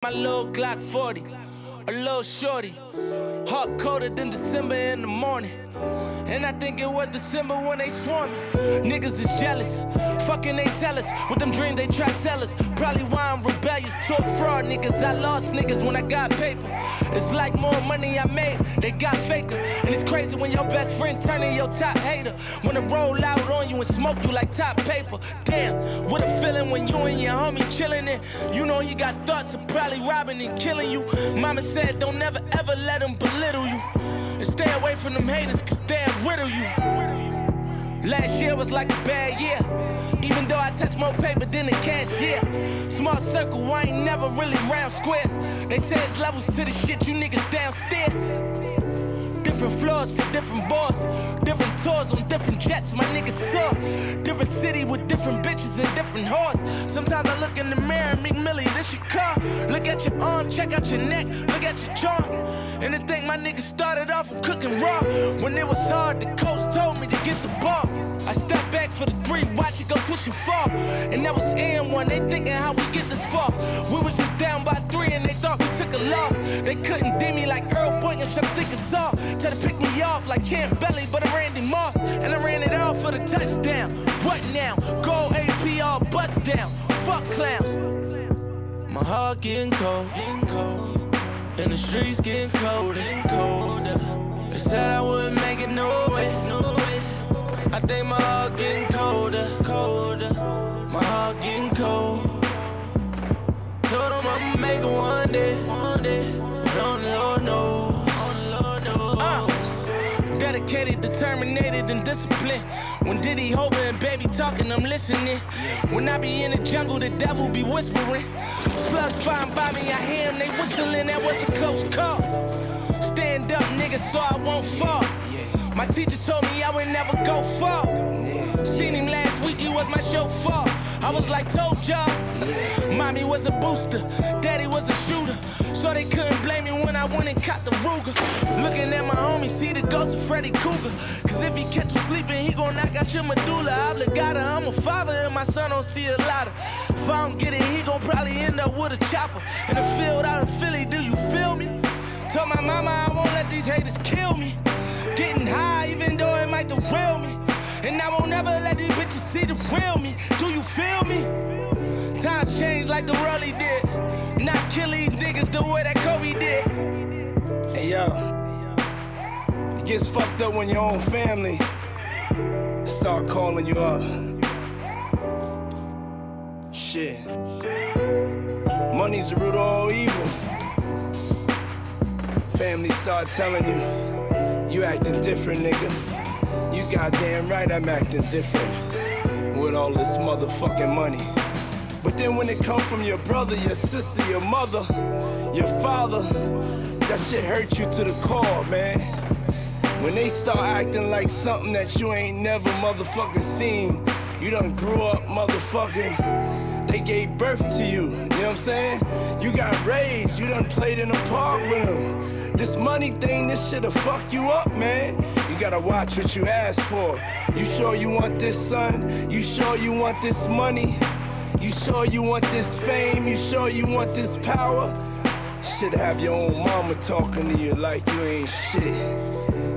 My little Glock 40, a little shorty, hot colder than December in the morning. And I think it was December when they swarm me. Niggas is jealous, fucking they tell us. With them dreams they try sell us. Probably why I'm rebellious to a fraud niggas. I lost niggas when I got paper. It's like more money I made, they got faker. And it's crazy when your best friend turning your top hater. Wanna roll out on you and smoke you like top paper. Damn, what a feeling when you and your homie chillin' it. You know he got thoughts of probably robbing and killing you. Mama said don't never ever let them belittle you. And stay away from them haters cause they'll riddle you. Last year was like a bad year, even though I touched more paper than the cashier. Small circle, I ain't never really round squares. They say it's levels to the shit, you niggas downstairs. Different floors for different boys, different tours on different jets, my niggas saw. Different city with different bitches and different whores. Sometimes I look in the mirror and Meek Millie, this your car. Look at your arm, check out your neck, look at your jaw. And to think my niggas started off from cooking raw. When it was hard, the coach told me to get the ball. I stepped back for the 3, watch it go switch and fall. And that was M1, they thinking how we get this far. We was just down by 3 and they thought we took a loss. They couldn't dim me like Earl Boynton, shut stick us off. Try to pick me off like Champ Belly, but I'm Randy Moss. And I ran it off for the touchdown. What now? Gold AP all bust down. Fuck clowns. My heart getting cold, and the streets getting colder and colder. They said I wouldn't make it, no way. I think my heart getting colder. My heart getting cold. Told them I'ma make it one day. But only Lord knows. Dedicated, determined, and disciplined. When Diddy, Hova, and Baby talking, I'm listening. When I be in the jungle, the devil be whispering. Slugs flying by me, I hear them, they whistling. That was a close call. Stand up, nigga, so I won't fall. My teacher told me I would never go far. Seen him last week, he was my chauffeur. I was like, told y'all. Mommy was a booster, daddy was a shooter. So they couldn't blame me when I went and caught the Ruger. Looking at my homie, see the ghost of Freddy Krueger. Cause if he catch you sleeping, he gon' knock out your medulla oblongata. I'm a father and my son don't see a lot of. If I don't get it, he gon' probably end up with a chopper. In the field out in Philly, do you feel me? Told my mama I won't let these haters kill me. Getting high even though it might derail me. And I won't ever let these bitches see the real me. Do you feel me? Times change like the world he did. Not kill these niggas the way that Kobe did. Hey yo, it gets fucked up when your own family start calling you up. Shit. Money's the root of all evil. Family start telling you acting different, nigga. You goddamn right I'm acting different with all this motherfucking money. But then when it come from your brother, your sister, your mother, your father, that shit hurt you to the core, man. When they start acting like something that you ain't never motherfucking seen, you done grew up motherfucking, they gave birth to you, you know what I'm saying? You got raised, you done played in the park with them. This money thing, this shit'll fuck you up, man. You gotta watch what you ask for. You sure you want this, son? You sure you want this money? You sure you want this fame? You sure you want this power? Should have your own mama talking to you like you ain't shit.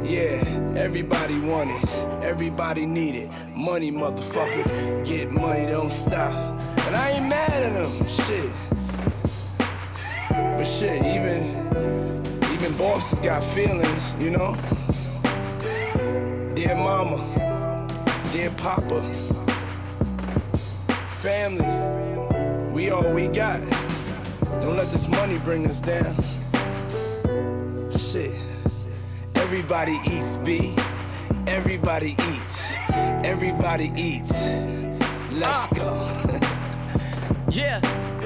Yeah, everybody want it, everybody need it. Money, motherfuckers, get money, don't stop. And I ain't mad at them, shit. But shit, even bosses got feelings, you know? Dear mama, dear papa, family, we all we got. Don't let this money bring us down. Shit. Everybody eats, B. Everybody eats. Everybody eats. Let's go. Yeah.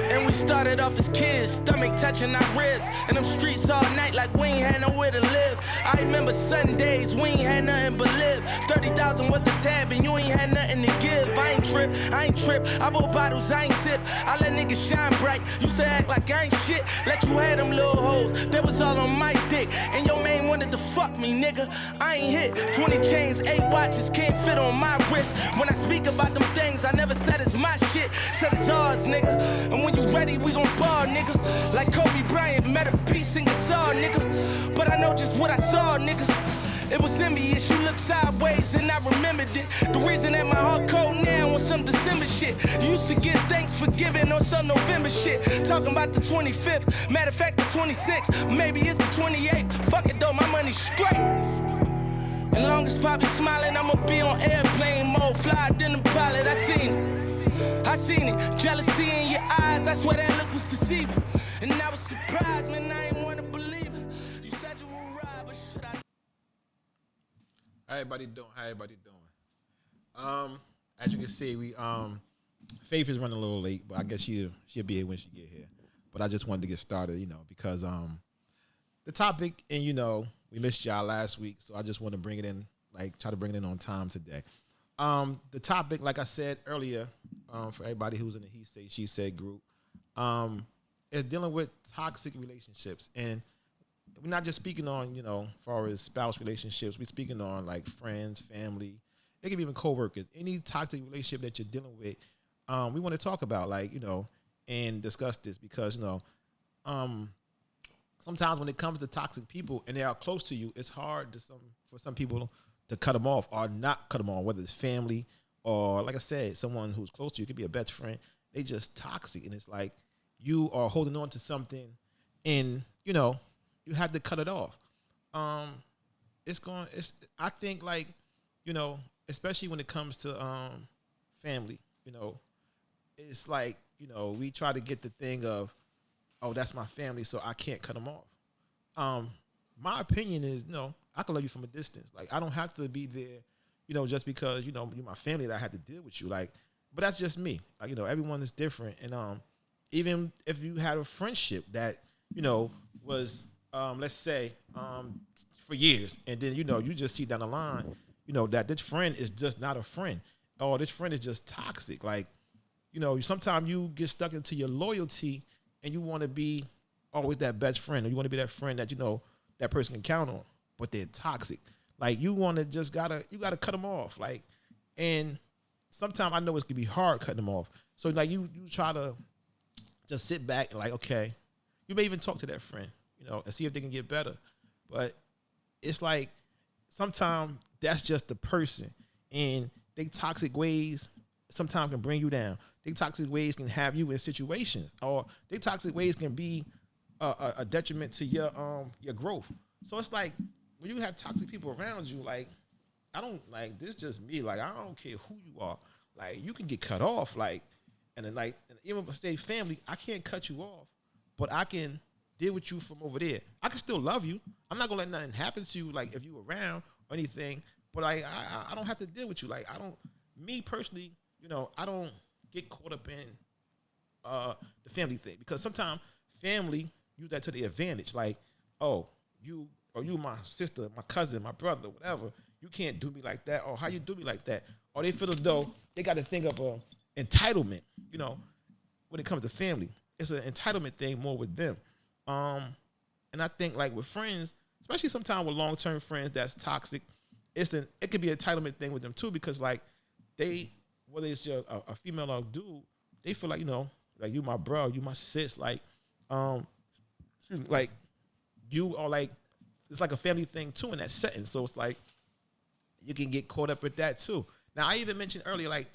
And we started off as kids, stomach touching our ribs. In them streets all night like we ain't had nowhere to live. I remember Sundays, we ain't had nothing but live. 30,000 worth of tab and you ain't had nothing to give. I ain't trip, I bought bottles, I ain't sip. I let niggas shine bright, used to act like I ain't shit. Let you have them little hoes, that was all on my dick. And your man wanted to fuck, fuck me, nigga. I ain't hit 20 chains, 8 watches, can't fit on my wrist. When I speak about them things, I never said it's my shit, said it's ours, nigga. And when you ready, we gon' ball, nigga. Like Kobe Bryant, met a piece in guitar, nigga. But I know just what I saw, nigga. It was envious, you look sideways and I remembered it. The reason that my heart cold now on some December shit. You used to get thanks for giving on some November shit. Talking about the 25th, matter of fact the 26th. Maybe it's the 28th, fuck it though, my money's straight. And long as Poppy smiling, I'ma be on airplane mode. Fly than a pilot, I seen it. Jealousy in your eyes, I swear that look was deceiving. And I was surprised, man, I ain't wanna believe it. You said you would ride, but should I? How everybody doing? As you can see, we Faith is running a little late, but I guess she'll be here when she get here. But I just wanted to get started, because the topic, and we missed y'all last week, so I just want to bring it in, try to bring it in on time today. The topic, like I said earlier, for everybody who's in the he said she said group, is dealing with toxic relationships. And we're not just speaking on, as far as spouse relationships. We're speaking on like friends, family. It can be even coworkers. Any toxic relationship that you're dealing with, we want to talk about, and discuss this because, sometimes when it comes to toxic people and they are close to you, it's hard for some people to cut them off or not cut them off, whether it's family or, like I said, someone who's close to you. It could be a best friend. They just toxic, and it's like you are holding on to something, and you have to cut it off. I think especially when it comes to family, it's like, we try to get the thing of, oh, that's my family, so I can't cut them off. My opinion is, I can love you from a distance. Like, I don't have to be there, just because, you're my family that I have to deal with you. Like, but that's just me. Like, everyone is different. And even if you had a friendship that, was let's say, for years, and then, you just see down the line, that this friend is just not a friend, or this friend is just toxic. Like, sometimes you get stuck into your loyalty, and you want to be always that best friend, or you want to be that friend that, that person can count on, but they're toxic. Like, you want to you got to cut them off. Like, and sometimes I know it's going to be hard cutting them off. So, like, you try to just sit back and, like, okay, you may even talk to that friend, and see if they can get better. But it's like sometimes that's just the person, and they toxic ways sometimes can bring you down. They toxic ways can have you in situations, or they toxic ways can be a detriment to your growth. So it's like when you have toxic people around you, like, I don't, like, this just me. Like, I don't care who you are. Like, you can get cut off. Like, and then, like, even if I stay family, I can't cut you off, but I can deal with you from over there. I can still love you. I'm not gonna let nothing happen to you, like, if you around or anything. But I don't have to deal with you. Like, me personally, I don't get caught up in the family thing, because sometimes family use that to their advantage. Like, oh, you my sister, my cousin, my brother, whatever. You can't do me like that, or how you do me like that. Or they feel as though they got to think of entitlement, when it comes to family. It's an entitlement thing more with them. And I think, like, with friends, especially sometimes with long-term friends that's toxic, it could be an entitlement thing with them too, because, like, they, whether it's a female or a dude, they feel like, like, you my bro, you my sis, like, like, you are, like, it's like a family thing too in that setting. So it's like you can get caught up with that too. Now, I even mentioned earlier, like,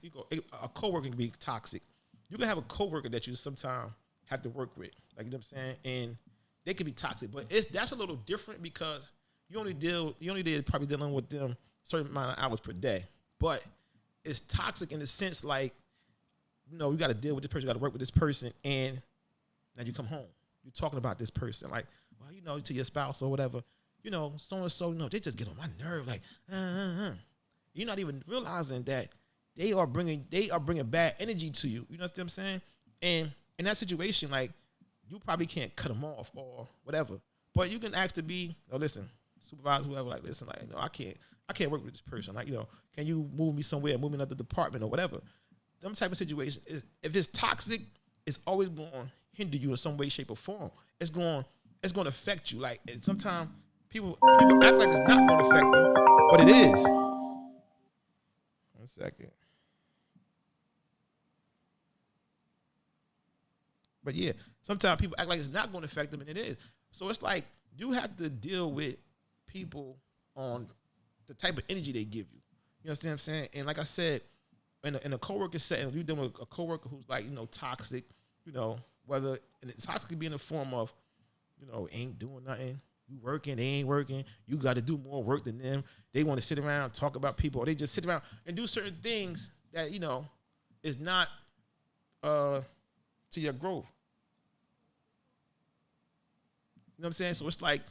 a coworker can be toxic. You can have a coworker that you sometimes have to work with, like, you know what I'm saying, and they can be toxic. But that's a little different, because you only probably dealing with them a certain amount of hours per day. But it's toxic in the sense, like, you got to deal with this person, you got to work with this person, and now you come home, you're talking about this person, like, well, to your spouse or whatever, so and so, they just get on my nerve, like, You're not even realizing that they are bringing bad energy to you. You know what I'm saying? And in that situation, like, you probably can't cut them off or whatever, but you can ask to be, listen, supervisor, whoever, like, listen, like, I can't work with this person. Like, can you move me somewhere, move me another department or whatever? Them type of situations, if it's toxic, it's always going to hinder you in some way, shape, or form. It's going to affect you. Like, and sometimes People act like it's not going to affect them, but it is. 1 second. But yeah, sometimes people act like it's not going to affect them, and it is. So it's like you have to deal with people on the type of energy they give you. You understand what I'm saying? And like I said, in a coworker setting, you're dealing with a coworker who's like, toxic, whether, and it's toxic can be in the form of, ain't doing nothing. You working, they ain't working. You got to do more work than them. They want to sit around and talk about people, or they just sit around and do certain things that, is not to your growth. You know what I'm saying? So it's like,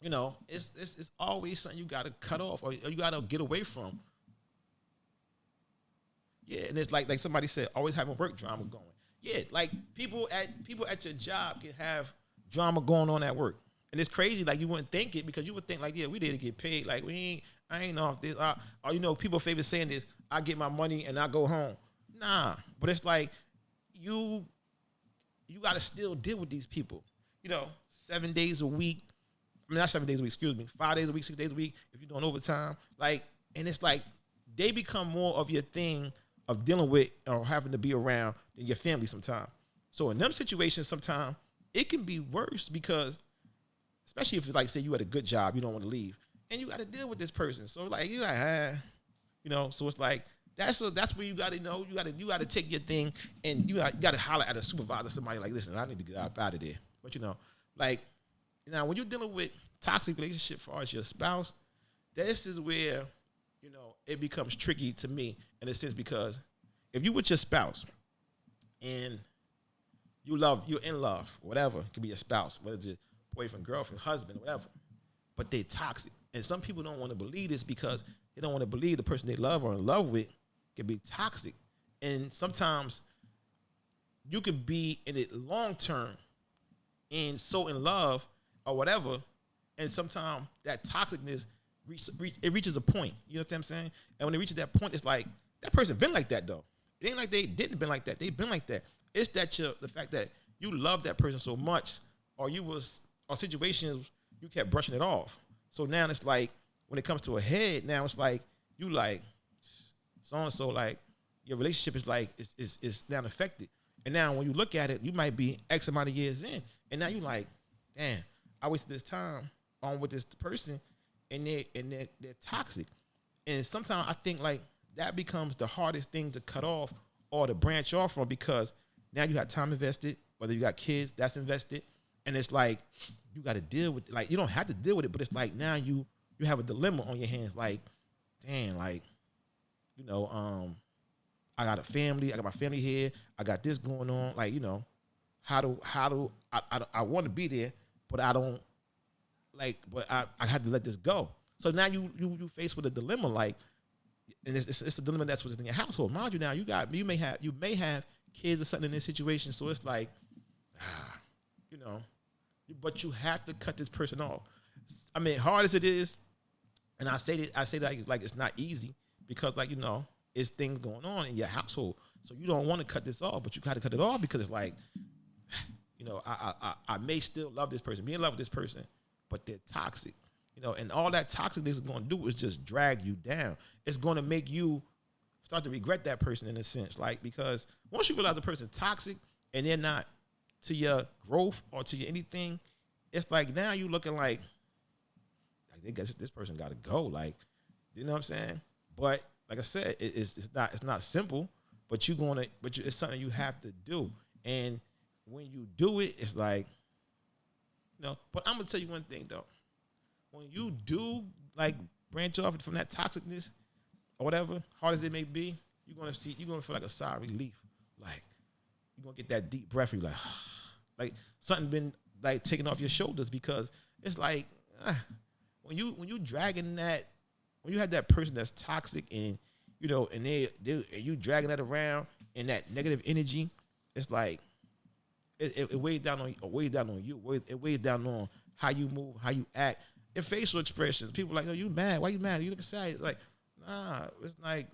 it's always something you got to cut off or you got to get away from. Yeah, and it's like somebody said, always having work drama going. Yeah, like people at your job can have drama going on at work. And it's crazy, like you wouldn't think it because you would think like, yeah, we did get paid. Like I ain't off this. Or people favorite saying this, I get my money and I go home. Nah, but it's like you got to still deal with these people. 7 days a week. I mean, not 7 days a week, excuse me. 5 days a week, 6 days a week, if you're doing overtime. Like, and it's like they become more of your thing of dealing with or having to be around than your family sometimes. So in them situations, sometimes it can be worse because, especially if, like, say you had a good job, you don't want to leave, and you got to deal with this person. So like you like, so it's like that's where you got to you got to take your thing and you got to holler at a supervisor, somebody like, listen, I need to get out of there. But like now when you're dealing with toxic relationship as far as your spouse, this is where it becomes tricky to me in a sense because if you with your spouse and you're in love, whatever, it could be your spouse, whether it's your boyfriend, girlfriend, husband, whatever, but they're toxic. And some people don't want to believe this because they don't want to believe the person they love or in love with can be toxic. And sometimes you could be in it long term and so in love or whatever, and sometimes that toxicness reaches a point. You know what I'm saying? And when it reaches that point, it's like that person been like that though. It ain't like they didn't been like that. They've been like that. It's that the fact that you love that person so much, or situations you kept brushing it off. So now it's like when it comes to a head, now it's like you like so and so, like your relationship is like is now affected. And now when you look at it, you might be X amount of years in, and now you like, damn, I wasted this time on with this person, and they're toxic. And sometimes I think like that becomes the hardest thing to cut off or to branch off from because now you have time invested, whether you got kids, that's invested, and it's like you got to deal with it. Like you don't have to deal with it, but it's like now you have a dilemma on your hands. Like, damn, like I got a family, I got my family here, I got this going on. Like how do I want to be there, but I don't like, but I had to let this go. So now you faced with a dilemma, like, and it's a dilemma that's within your household. Mind you, now you may have kids or something in this situation, so it's like, but you have to cut this person off. I mean, hard as it is, and I say that like it's not easy because like it's things going on in your household, so you don't want to cut this off, but you got to cut it off because it's like, I may still love this person, be in love with this person, but they're toxic. And all that toxicness is going to do is just drag you down. It's going to make you start to regret that person in a sense, like, because once you realize the person's toxic and they're not to your growth or to your anything, it's like now you looking like they guess this person got to go, like, you know what I'm saying? But like I said, it's not simple, but it's something you have to do, and when you do it, it's like, But I'm gonna tell you one thing though. When you do like branch off from that toxicness or whatever, hard as it may be, you're gonna feel like a sigh of relief. Like you're gonna get that deep breath. You're like something been like taken off your shoulders because it's like when you dragging that, when you have that person that's toxic and and you dragging that around and that negative energy, it's like it weighs down on you. It weighs down on how you move, how you act. In facial expressions, people are like, "Oh, you mad? Why you mad? You look sad." It's like, nah, it's like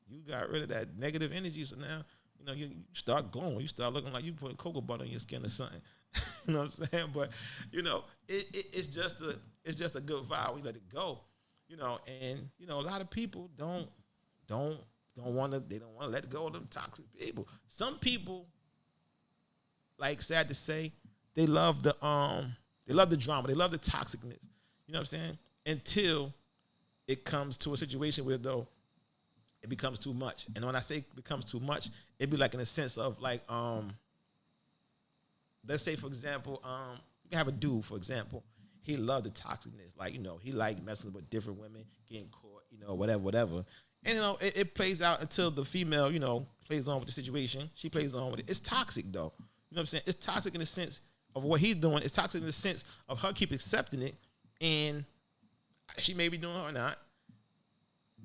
you got rid of that negative energy. So now, you start glowing. You start looking like you putting cocoa butter on your skin or something. You know what I'm saying? But it's just a good vibe. We let it go, and a lot of people don't want to. They don't want to let go of them toxic people. Some people, like, sad to say, they love the drama. They love the toxicness. You know what I'm saying? Until it comes to a situation where though it becomes too much. And when I say it becomes too much, it'd be like in a sense of like let's say, for example, you can have a dude, for example, he loved the toxicness. Like, he liked messing with different women, getting caught, whatever. And, it plays out until the female, plays on with the situation. She plays on with it. It's toxic, though. You know what I'm saying? It's toxic in the sense of what he's doing. It's toxic in the sense of her keep accepting it. And she may be doing it or not.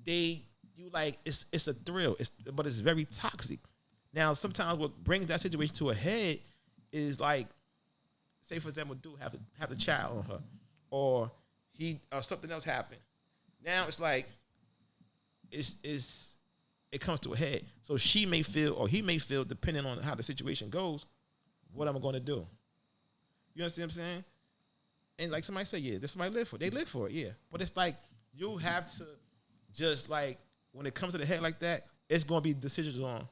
It's a thrill, but it's very toxic. Now, sometimes what brings that situation to a head is like, say for example, dude have a child on her, or something else happened. Now it's like it comes to a head. So she may feel, or he may feel, depending on how the situation goes, what am I going to do? You understand what I'm saying? And like somebody said, yeah, this somebody live for it. They live for it, yeah. But it's like you have to just like, when it comes to the head like that, it's going to be decisions on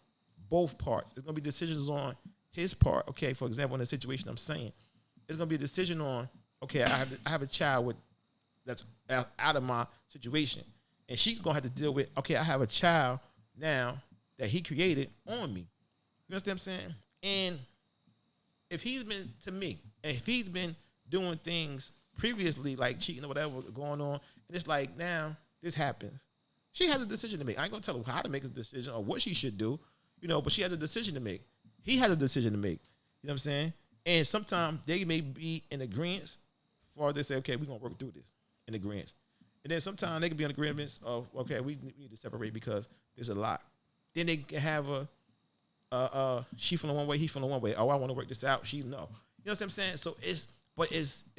both parts. It's going to be decisions on his part. Okay, for example, in the situation I'm saying, it's going to be a decision on, okay, I have a child that's out of my situation. And she's going to have to deal with, okay, I have a child now that he created on me. You understand what I'm saying? And if he's been doing things previously, like cheating or whatever going on, and it's like now this happens, she has a decision to make. I ain't going to tell her how to make a decision or what she should do, but she has a decision to make. He has a decision to make. You know what I'm saying? And sometimes they may be in agreement, or they say, okay, we're going to work through this in agreement. And then sometimes they can be in agreement of, okay, we need to separate because there's a lot. Then they can have she feeling one way, he feeling one way. Oh, I want to work this out. She no. You know what I'm saying? So it's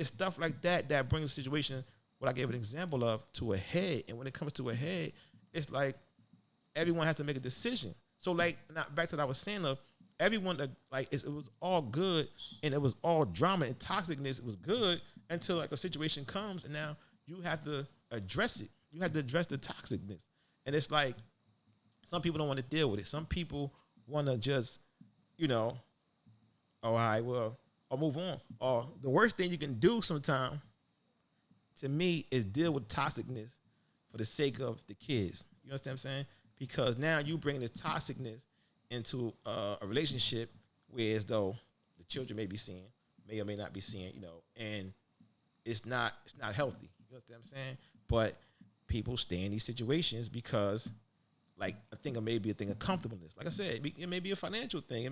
stuff like that brings the situation, what I gave an example of, to a head. And when it comes to a head, it's like everyone has to make a decision. So like, now back to what I was saying of, everyone, like, it was all good and it was all drama and toxicness. It was good until like a situation comes, and now you have to address it. You have to address the toxicness. And it's like, some people don't want to deal with it. Some people want to just, all right, well, or move on. Or the worst thing you can do sometimes, to me, is deal with toxicness for the sake of the kids. You understand what I'm saying? Because now you bring this toxicness into a relationship where, as though the children may be seeing, may or may not be seeing, and it's not healthy. You understand what I'm saying? But people stay in these situations because, like, I think it may be a thing of comfortableness. Like I said, it may be a financial thing.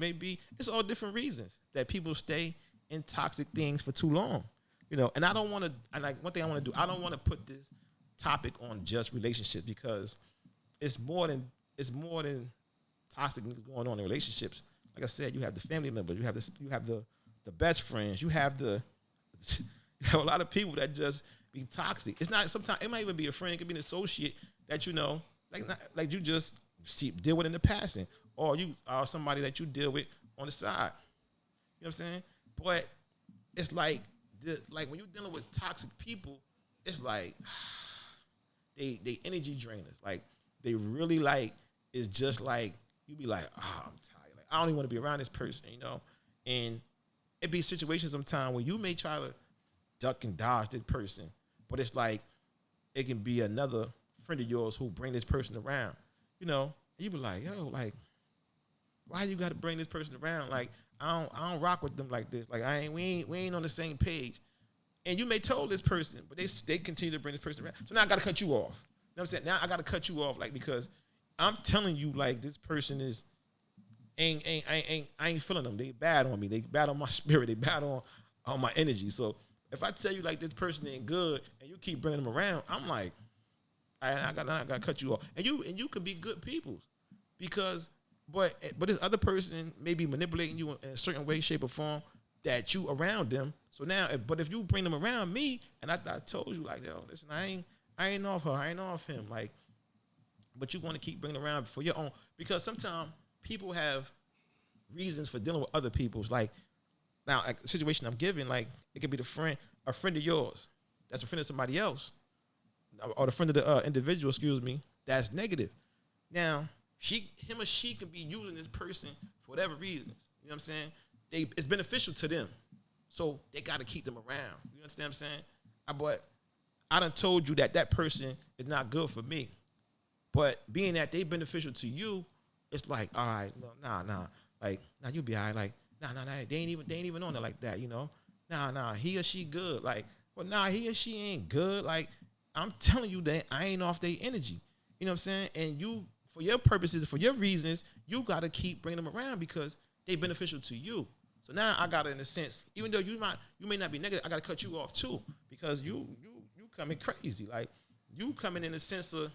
It's all different reasons that people stay in toxic things for too long. And I don't want to, one thing I want to do, I don't want to put this topic on just relationships, because it's more than toxic going on in relationships. Like I said, you have the family members, you have the best friends, you have a lot of people that just be toxic. It's not, sometimes it might even be a friend, it could be an associate that like you just deal with in the passing, or somebody that you deal with on the side. You know what I'm saying? But it's like when you're dealing with toxic people, it's like they energy drainers. Like, they really like, it's just like, you be like, oh, I'm tired. Like, I don't even want to be around this person, And it be situations sometimes where you may try to duck and dodge this person, but it's like, it can be another friend of yours who bring this person around, and you be like, yo, like, why you got to bring this person around? Like, I don't rock with them like this. Like, we ain't on the same page. And you may told this person, but they continue to bring this person around. So now I got to cut you off. You know what I'm saying? Now I got to cut you off, like, because I'm telling you, like, this person is I ain't feeling them. They bad on me. They bad on my spirit. They bad on my energy. So if I tell you, like, this person ain't good and you keep bringing them around, I'm like, I gotta cut you off. And you could be good people, but this other person may be manipulating you in a certain way, shape, or form that you around them. So now, but if you bring them around me, and I told you, like, yo, listen, I ain't off her, I ain't off him, like, but you want to keep bringing around for your own, because sometimes people have reasons for dealing with other people's, like Now, like, the situation I'm giving, like, it could be a friend of yours, that's a friend of somebody else, or the friend of the individual, excuse me, that's negative. Now, him or she could be using this person for whatever reasons. You know what I'm saying? It's beneficial to them, so they got to keep them around. You understand what I'm saying? But I done told you that person is not good for me. But being that they beneficial to you, it's like, all right, no, nah. Like, nah, you be all right. Like, nah, they ain't even on it like that, you know? Nah, he or she good. Like, well, nah, he or she ain't good. Like, I'm telling you that I ain't off their energy. You know what I'm saying? And you, for your purposes, for your reasons, you got to keep bringing them around because they beneficial to you. So now I got to, in a sense, even though you may not be negative, I got to cut you off too because you coming crazy. Like, you coming in the sense of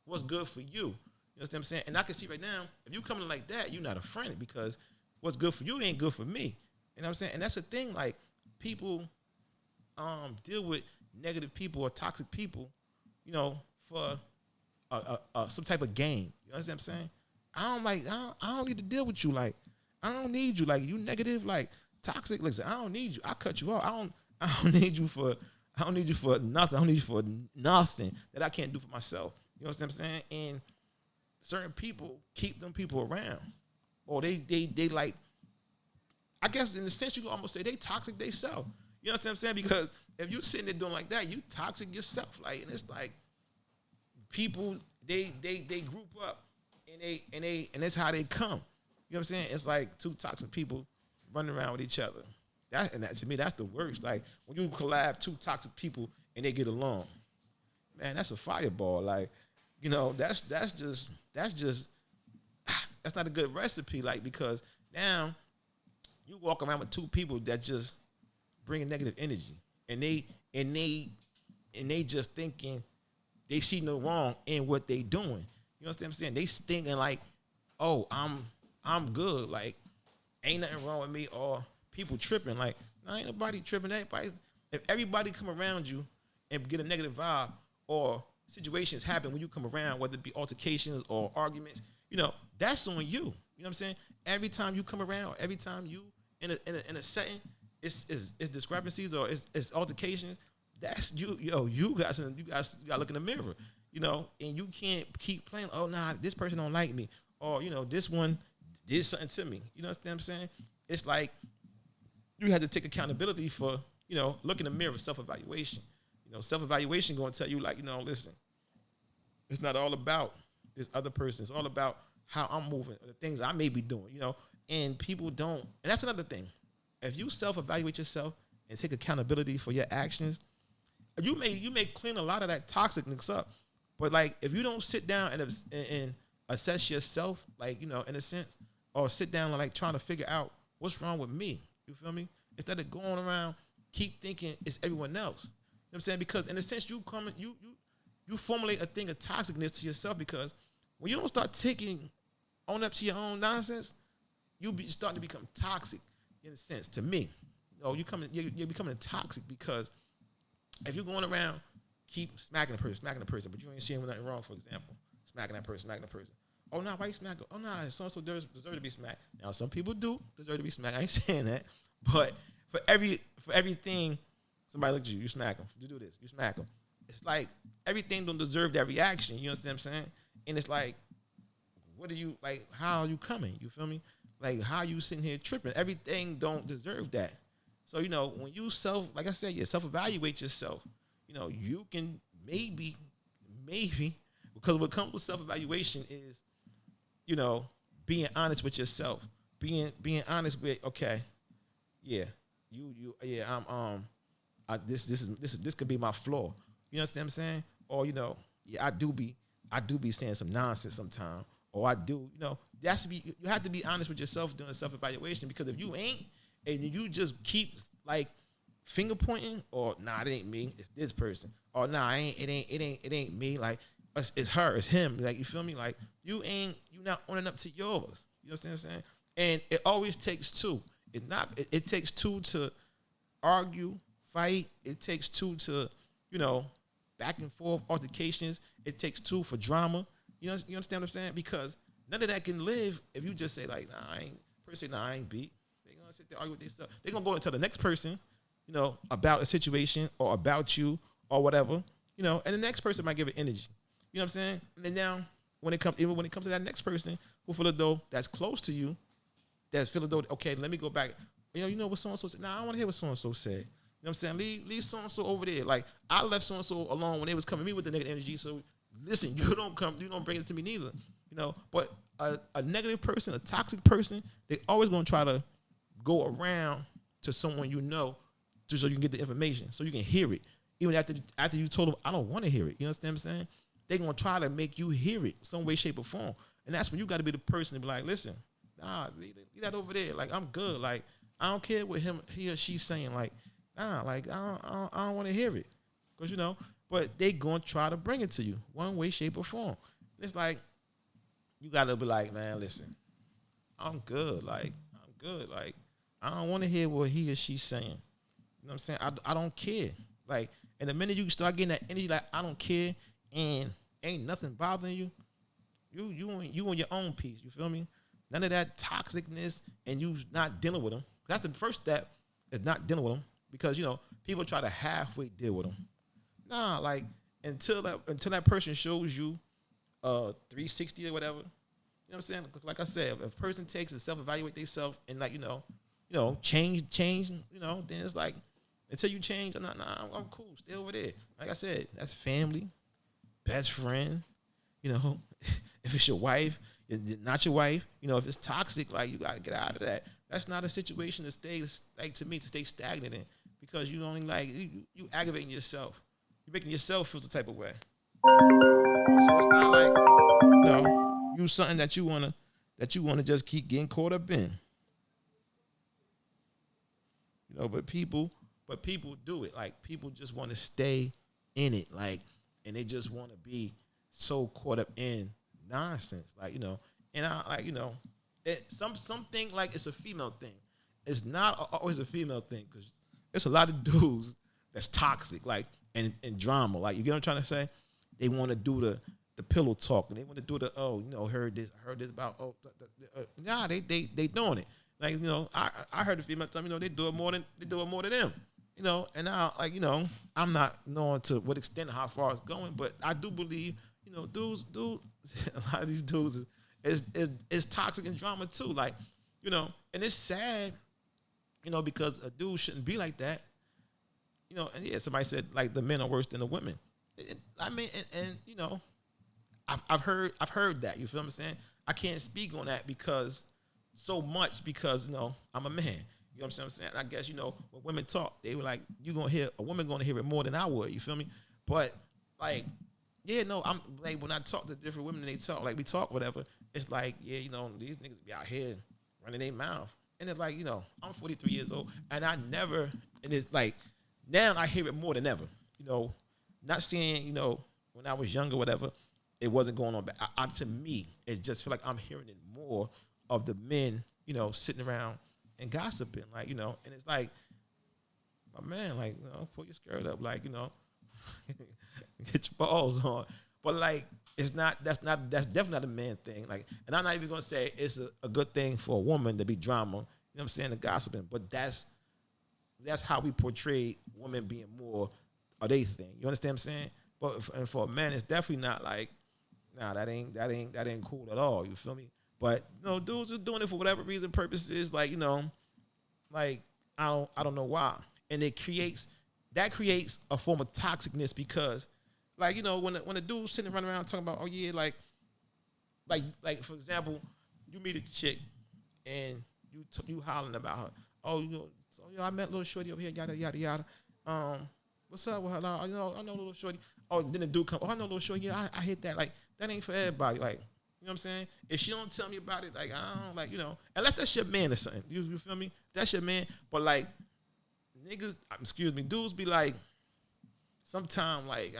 what's good for you. You understand what I'm saying? And I can see right now, if you coming like that, you're not a friend because what's good for you ain't good for me. You know what I'm saying? And that's the thing, like, people deal with negative people or toxic people, you know, for some type of game. You understand what I'm saying? I don't need to deal with you. Like, I don't need you. Like, you negative, like, toxic. Listen, I don't need you. I cut you off. I don't need you for nothing. I don't need you for nothing that I can't do for myself. You know what I'm saying? And certain people keep them people around. Or they like, I guess in a sense you can almost say they toxic they self. You know what I'm saying? Because if you sitting there doing like that, you toxic yourself. Like, and it's like people they group up and that's how they come. You know what I'm saying? It's like two toxic people running around with each other. That to me, that's the worst. Like, when you collab two toxic people and they get along, man, that's a fireball. Like, you know, that's not a good recipe. Like, because now you walk around with two people that just bring negative energy, and they just thinking they see no wrong in what they doing. You know what I'm saying? They thinking like, oh, I'm good. Like, ain't nothing wrong with me, or people tripping. Like, nah, ain't nobody tripping. If everybody come around you and get a negative vibe, or situations happen when you come around, whether it be altercations or arguments, you know, that's on you. You know what I'm saying? Every time you come around, every time you in a setting, it's discrepancies or it's altercations. That's you. Yo, you got to look in the mirror. You know, and you can't keep playing. Oh, nah, this person don't like me, or, you know, this one did something to me. You know what I'm saying? It's like you have to take accountability for, you know, look in the mirror, self-evaluation. You know, self-evaluation going to tell you, like, you know, listen, it's not all about this other person. It's all about how I'm moving, or the things I may be doing, you know, and people don't. And that's another thing. If you self-evaluate yourself and take accountability for your actions, you may clean a lot of that toxicness up. But, like, if you don't sit down and assess yourself, like, you know, in a sense, or sit down and, like, trying to figure out what's wrong with me, you feel me? Instead of going around, keep thinking it's everyone else. You know what I'm saying? Because in a sense, you formulate a thing of toxicness to yourself, because when you don't start taking on up to your own nonsense, you be starting to become toxic, in a sense, to me. You know, you're becoming toxic, because if you're going around, keep smacking the person, but you ain't seeing nothing wrong, for example, smacking that person. Oh, no, why you smack? Oh, no, so-and-so deserve to be smacked. Now, some people do deserve to be smacked. I ain't saying that. But for everything, somebody looks at you, you smack them. You do this, you smack them. It's like everything don't deserve that reaction. You understand what I'm saying? And it's like, what are you, like, how are you coming? You feel me? Like, how you sitting here tripping? Everything don't deserve that. So, you know, when you like I said, you self-evaluate yourself, you know, you can maybe, because what comes with self-evaluation is, you know, being honest with yourself, being honest with, okay, yeah, this could be my flaw. You understand what I'm saying? Or, you know, yeah, I do be saying some nonsense sometimes, or I do, you know, you have to be honest with yourself doing self-evaluation, because if you ain't, and you just keep, like, finger pointing, or, nah, it ain't me, it's this person, or, nah, it ain't me, like, it's her, it's him, like, you feel me? Like, you not owning up to yours. You know what I'm saying? And it always takes two. It takes two to argue, fight. It takes two to, you know, back and forth altercations. It takes two for drama. You understand what I'm saying? Because none of that can live if you just say, like, nah, I ain't beat. gonna sit there argue with themselves. They're gonna go and tell the next person, you know, about a situation or about you or whatever, you know, and the next person might give it energy. You know what I'm saying? And then now when it comes to that next person who feel as though that's close to you, that's feel as though, okay, let me go back. You know what so and so said? Nah, I want to hear what so and so said. You know what I'm saying? Leave so and so over there. Like I left so and so alone when they was coming to me with the negative energy. So listen, you don't bring it to me neither. You know, but a negative person, a toxic person, they always gonna try to go around to someone you know, just so you can get the information, so you can hear it. Even after you told them, I don't want to hear it. You understand what I'm saying? They're gonna try to make you hear it some way, shape, or form. And that's when you got to be the person to be like, listen, nah, leave that over there. Like I'm good. Like I don't care what he or she's saying. Like nah, like I don't want to hear it, cause you know. But they gonna try to bring it to you one way, shape, or form. It's like you gotta be like, man, listen, I'm good. Like I'm good. Like I don't want to hear what he or she's saying. You know what I'm saying? I don't care. Like, and the minute you start getting that energy, like I don't care, and ain't nothing bothering you, you on your own peace. You feel me? None of that toxicness, and you not dealing with them. That's the first step, is not dealing with them, because you know people try to halfway deal with them. Nah, like until that person shows you 360 or whatever. You know what I'm saying? Like I said, if a person takes and self-evaluate themselves and like you know change, you know, then it's like until you change, I'm cool, stay over there. Like I said, that's family, best friend. You know, if it's your wife, it's not your wife. You know, if it's toxic, like you gotta get out of that. That's not a situation to stay like to me to stay stagnant in, because you only like you aggravating yourself. You're making yourself feel the type of way. So it's not like you something that you wanna just keep getting caught up in. You know, but people do it. Like people just want to stay in it, like, and they just want to be so caught up in nonsense, like you know. And I like you know, something like it's a female thing. It's not always a female thing, because it's a lot of dudes that's toxic, like and drama. Like you get what I'm trying to say? They want to do the pillow talk, and they want to do the heard this about nah, they doing it. Like you know, I heard the female tell me, you know, they do it more than them. You know, and now like you know, I'm not knowing to what extent how far it's going, but I do believe you know, dudes a lot of these dudes is toxic and drama too. Like you know, and it's sad, you know, because a dude shouldn't be like that. You know, and yeah, somebody said like the men are worse than the women. I mean, and you know, I've heard that. You feel what I'm saying? I can't speak on that because you know I'm a man. You know what I'm saying? I guess you know when women talk, they were like, a woman gonna hear it more than I would. You feel me? But like, yeah, no, I'm like when I talk to different women and they talk like we talk whatever. It's like yeah, you know these niggas be out here running their mouth, and it's like you know I'm 43 years old and and it's like now I hear it more than ever. You know. Not saying, you know, when I was younger, whatever, it wasn't going on. But to me, it just feel like I'm hearing it more of the men, you know, sitting around and gossiping, like, you know, and it's like, my man, like, you know, pull your skirt up, like, you know, get your balls on. But like, that's definitely not a man thing. Like, and I'm not even gonna say it's a good thing for a woman to be drama. You know what I'm saying, the gossiping. But that's how we portray women being more of they thing. You understand what I'm saying? But for a man, it's definitely not like, nah, that ain't cool at all. You feel me? But you know, dudes are doing it for whatever reason, purposes. Like you know, like I don't know why, and it creates a form of toxicness because, like you know, when a dude's sitting running around talking about, oh yeah, like for example, you meet a chick and you hollering about her. Oh, you know, so I met little shorty over here, yada yada yada. What's up with her? Like, you know, I know little shorty. Oh, then the dude come. Oh, I know little shorty. Yeah, I hit that. Like that ain't for everybody. Like you know what I'm saying? If she don't tell me about it, like I don't like you know, unless that's your man or something. You feel me? That's your man. But like niggas, dudes be like, sometime like,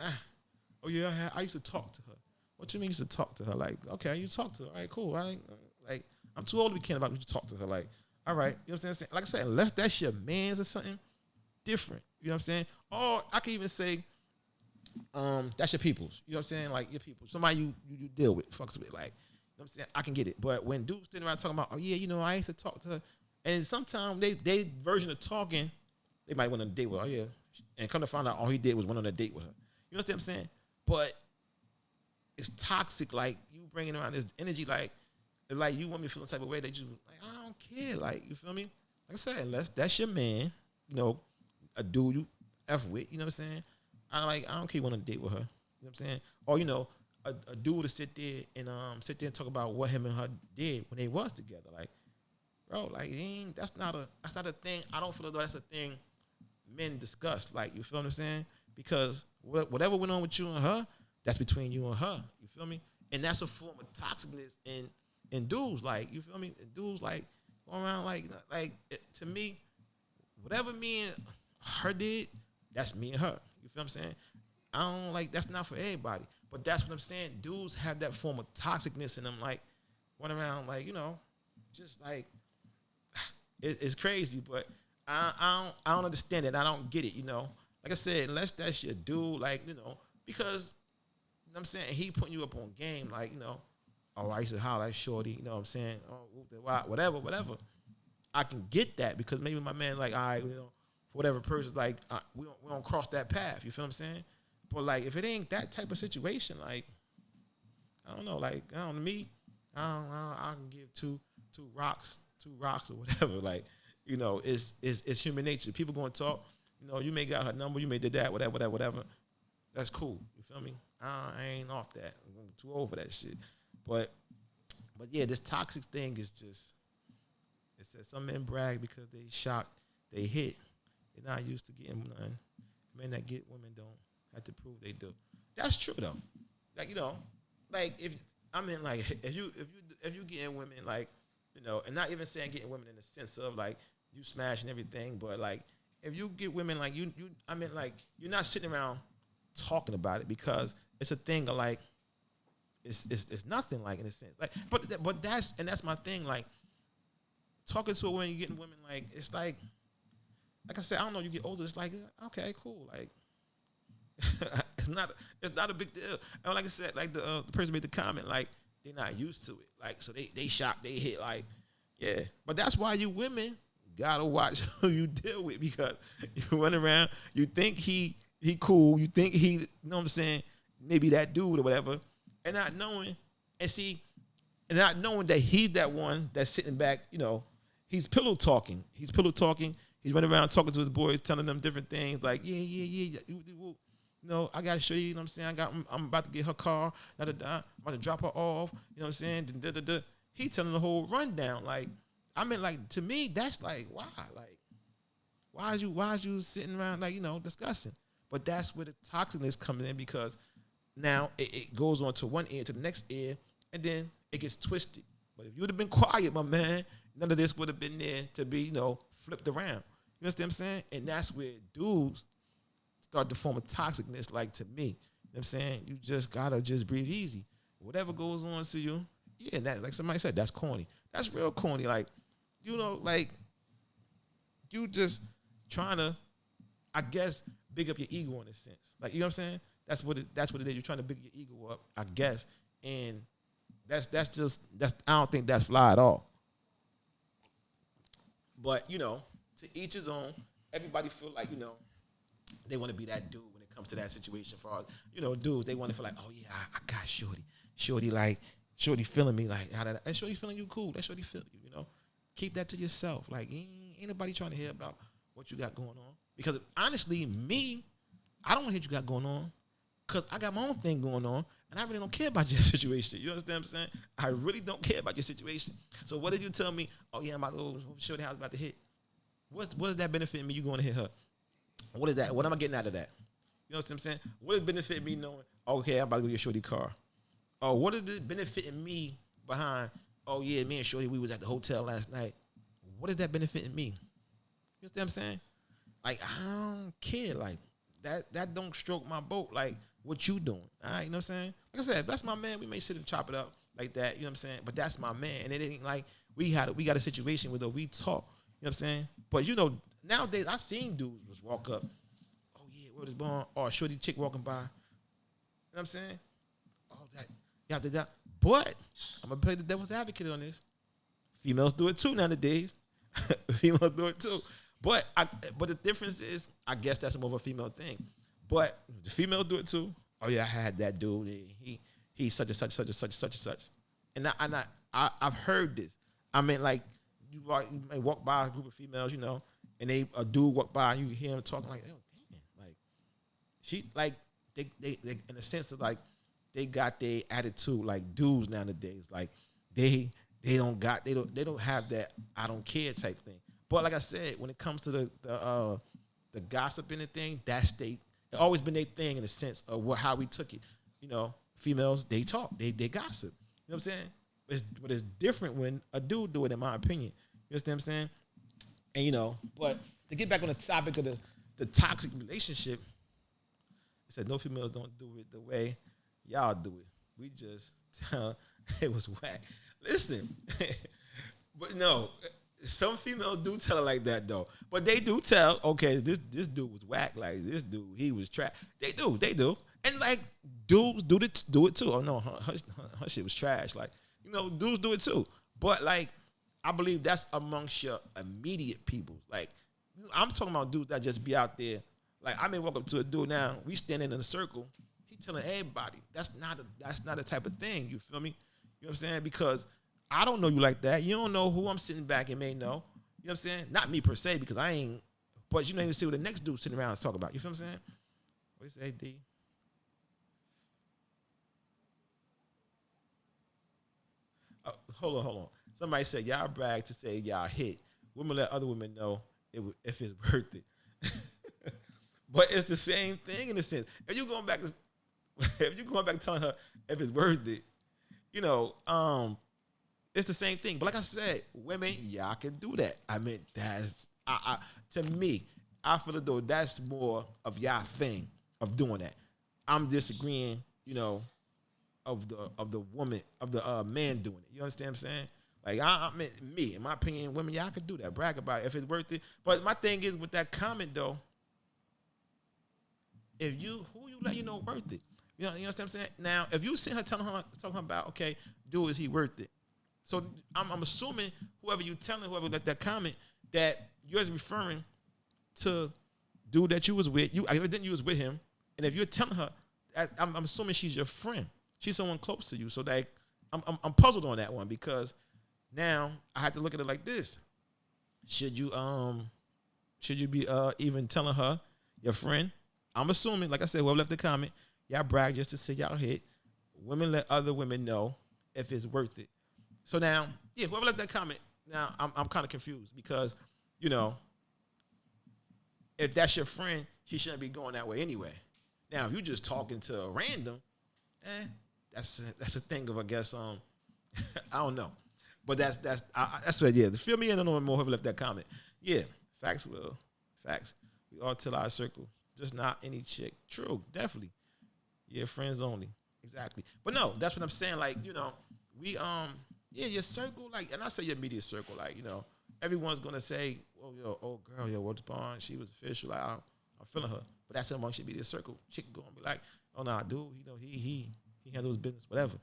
oh yeah, I used to talk to her. What you mean you used to talk to her? Like, okay, you talk to her. All right, cool. Like I'm too old to be caring about you to talk to her. Like, all right, you know what I'm saying? Like I said, unless that's your man's or something different. You know what I'm saying? Or I can even say, that's your peoples. You know what I'm saying? Like your people. Somebody you deal with, fucks with. Like, you know what I'm saying? I can get it. But when dudes sitting around talking about, oh yeah, you know, I used to talk to her, And sometimes they version of talking, they might went on a date with her, yeah. And come to find out all he did was went on a date with her. You understand what I'm saying? But it's toxic, like you bringing around this energy, like you want me to feel the type of way that you like. I don't care, like you feel me? Like I said, unless that's your man, you know, a dude you f with, you know what I'm saying? I don't care you want to date with her, you know what I'm saying? Or you know, a dude to sit there and talk about what him and her did when they was together, like, bro, like that's not a thing. I don't feel as though that's a thing men discuss, like you feel what I'm saying? Because whatever went on with you and her, that's between you and her. You feel me? And that's a form of toxicness in dudes. Like, you feel me? And dudes like going around like to me, whatever me and her did, that's me and her. You feel what I'm saying? I don't like that's not for everybody. But that's what I'm saying. Dudes have that form of toxicness in them, like run around like, you know, just like it's crazy, but I don't understand it. I don't get it, you know. Like I said, unless that's your dude, like, you know, because you know what I'm saying, he putting you up on game, like, you know, oh, I used to holler at shorty, you know what I'm saying, oh, whatever. I can get that because maybe my man, like, all right, you know, for whatever person, like, we don't cross that path, you feel what I'm saying? But, like, if it ain't that type of situation, like, I don't know, like, I don't know, me, I can give two rocks or whatever, like, you know, it's human nature. People going to talk, you know, you may got her number, you may did that, whatever. That's cool. You feel me? I ain't off that. I'm too old for that shit. But yeah, this toxic thing is just, it says some men brag because they shocked, they hit. They're not used to getting none. Men that get women don't have to prove they do. That's true though. Like, you know, like if you getting women, like, you know, and not even saying getting women in the sense of like you smashing everything, but like if you get women like I mean like you're not sitting around talking about it because it's a thing of like it's nothing, like, in a sense, like, but that's my thing, like talking to a woman, you getting women, like, it's like I said, I don't know, you get older, it's like, okay, cool, like it's not a big deal. And like I said, like the person made the comment, like they're not used to it, like, so they shocked, they hit, like, yeah. But that's why you women gotta watch who you deal with, because you run around, you think he cool, you think he, you know what I'm saying, maybe that dude or whatever, and not knowing that he's that one that's sitting back, you know, he's pillow talking, he's running around talking to his boys, telling them different things, like, yeah, you know, I gotta show you, you know what I'm saying, I'm about to get her car, I'm about to drop her off, you know what I'm saying, he telling the whole rundown, like, I mean, like, to me, that's like, why? Like, why is you sitting around, like, you know, discussing? But that's where the toxicness comes in, because now it goes on to one ear to the next ear, and then it gets twisted. But if you would have been quiet, my man, none of this would have been there to be, you know, flipped around. You understand what I'm saying? And that's where dudes start to form a toxicness, like, to me. You know what I'm saying? You just gotta just breathe easy. Whatever goes on to you, yeah, that, like somebody said, that's corny. That's real corny. Like, you know, like, you just trying to, I guess, big up your ego in a sense. Like, you know what I'm saying? That's what it is. You're trying to big your ego up, I guess. And that's I don't think that's fly at all. But, you know, to each his own. Everybody feel like, you know, they want to be that dude when it comes to that situation. For all, you know, dudes, they want to feel like, oh yeah, I got shorty. Shorty feeling me, like, and shorty feeling you, cool. That shorty feel you, you know. Keep that to yourself. Like, ain't nobody trying to hear about what you got going on. Because honestly, me, I don't want to hear what you got going on, because I got my own thing going on, and I really don't care about your situation. You understand what I'm saying? I really don't care about your situation. So what did you tell me? Oh yeah, I'm about to go shorty house, about to hit. What does that benefit me? You going to hit her? What is that? What am I getting out of that? You know what I'm saying? What does it benefit me knowing, okay, I'm about to go get shorty car? Oh, what is it benefiting me behind, oh yeah, me and shorty, we was at the hotel last night. What is that benefiting me? You understand what I'm saying? Like, I don't care. Like, that don't stroke my boat like what you doing. All right, you know what I'm saying? Like I said, if that's my man, we may sit and chop it up like that, you know what I'm saying? But that's my man. And it ain't like we got a situation where we talk, you know what I'm saying? But, you know, nowadays I seen dudes just walk up, oh yeah, word is born, or a shorty chick walking by. You know what I'm saying? Oh, that. But I'm gonna play the devil's advocate on this. Females do it too nowadays. Females do it too. But but the difference is, I guess that's more of a female thing. But the females do it too. Oh yeah, I had that dude. He's such and such, such and such, such and such. And I've heard this. I mean, like you may walk by a group of females, you know, and a dude walk by and you hear him talking like, oh damn, like she like they in a sense of like they got their attitude like dudes nowadays. Like they don't have that I don't care type thing. But like I said, when it comes to the gossip and the thing, it always been their thing in the sense of how we took it. You know, females, they talk, they gossip. You know what I'm saying? But it's different when a dude do it, in my opinion. You understand what I'm saying? And you know, but to get back on the topic of the toxic relationship, it said no females don't do it the way y'all do it. We just tell it was whack. Listen, but no, some females do tell it like that though. But they do tell, okay, this dude was whack. Like this dude, he was trash. They do, and like dudes do it too. Oh no, her shit was trash. Like you know, dudes do it too. But like, I believe that's amongst your immediate people. Like I'm talking about dudes that just be out there. Like I may walk up to a dude now. We standing in a circle. He telling everybody. That's not a type of thing. You feel me? You know what I'm saying? Because I don't know you like that. You don't know who I'm sitting back and may know. You know what I'm saying? Not me per se, because I ain't. But you don't even see what the next dude sitting around and talk about. You feel what I'm saying? What do you say, D? Hold on. Somebody said y'all brag to say y'all hit. Women let other women know if it's worth it. But it's the same thing in a sense. If you're going back telling her if it's worth it, you know, it's the same thing. But like I said, women, y'all can do that. I mean, that's to me, I feel as though that's more of y'all thing of doing that. I'm disagreeing, you know, of the woman, of the man doing it. You understand what I'm saying? Like I mean, me, in my opinion, women, y'all can do that. Brag about it if it's worth it. But my thing is with that comment though, who you let you know worth it? You know what I'm saying? Now, if you see her talking her about, okay, dude, is he worth it? So I'm assuming whoever let that comment, that you're referring to dude that you was with. Evidently you was with him, and if you're telling her, I'm assuming she's your friend. She's someone close to you. So like, I'm puzzled on that one because now I have to look at it like this: should you be even telling her, your friend? I'm assuming, like I said, whoever left the comment, y'all brag just to say y'all hit. Women let other women know if it's worth it. So now, yeah, whoever left that comment, now I'm kind of confused because, you know, if that's your friend, she shouldn't be going that way anyway. Now, if you're just talking to a random, that's a thing of, I guess, I don't know. But that's what, yeah. Fill me in on more whoever left that comment. Yeah, facts, Will. Facts. We all tell our circle. Just not any chick. True, definitely. Yeah, friends only. Exactly. But no, that's what I'm saying. Like, you know, we yeah, your circle, like, and I say your media circle, like, you know, everyone's gonna say, oh yo, oh girl, yo, what's bond? She was official. Like, I'm feeling her. But that's amongst your media circle. Chick gonna be like, oh nah, dude, you know, he handles business, whatever.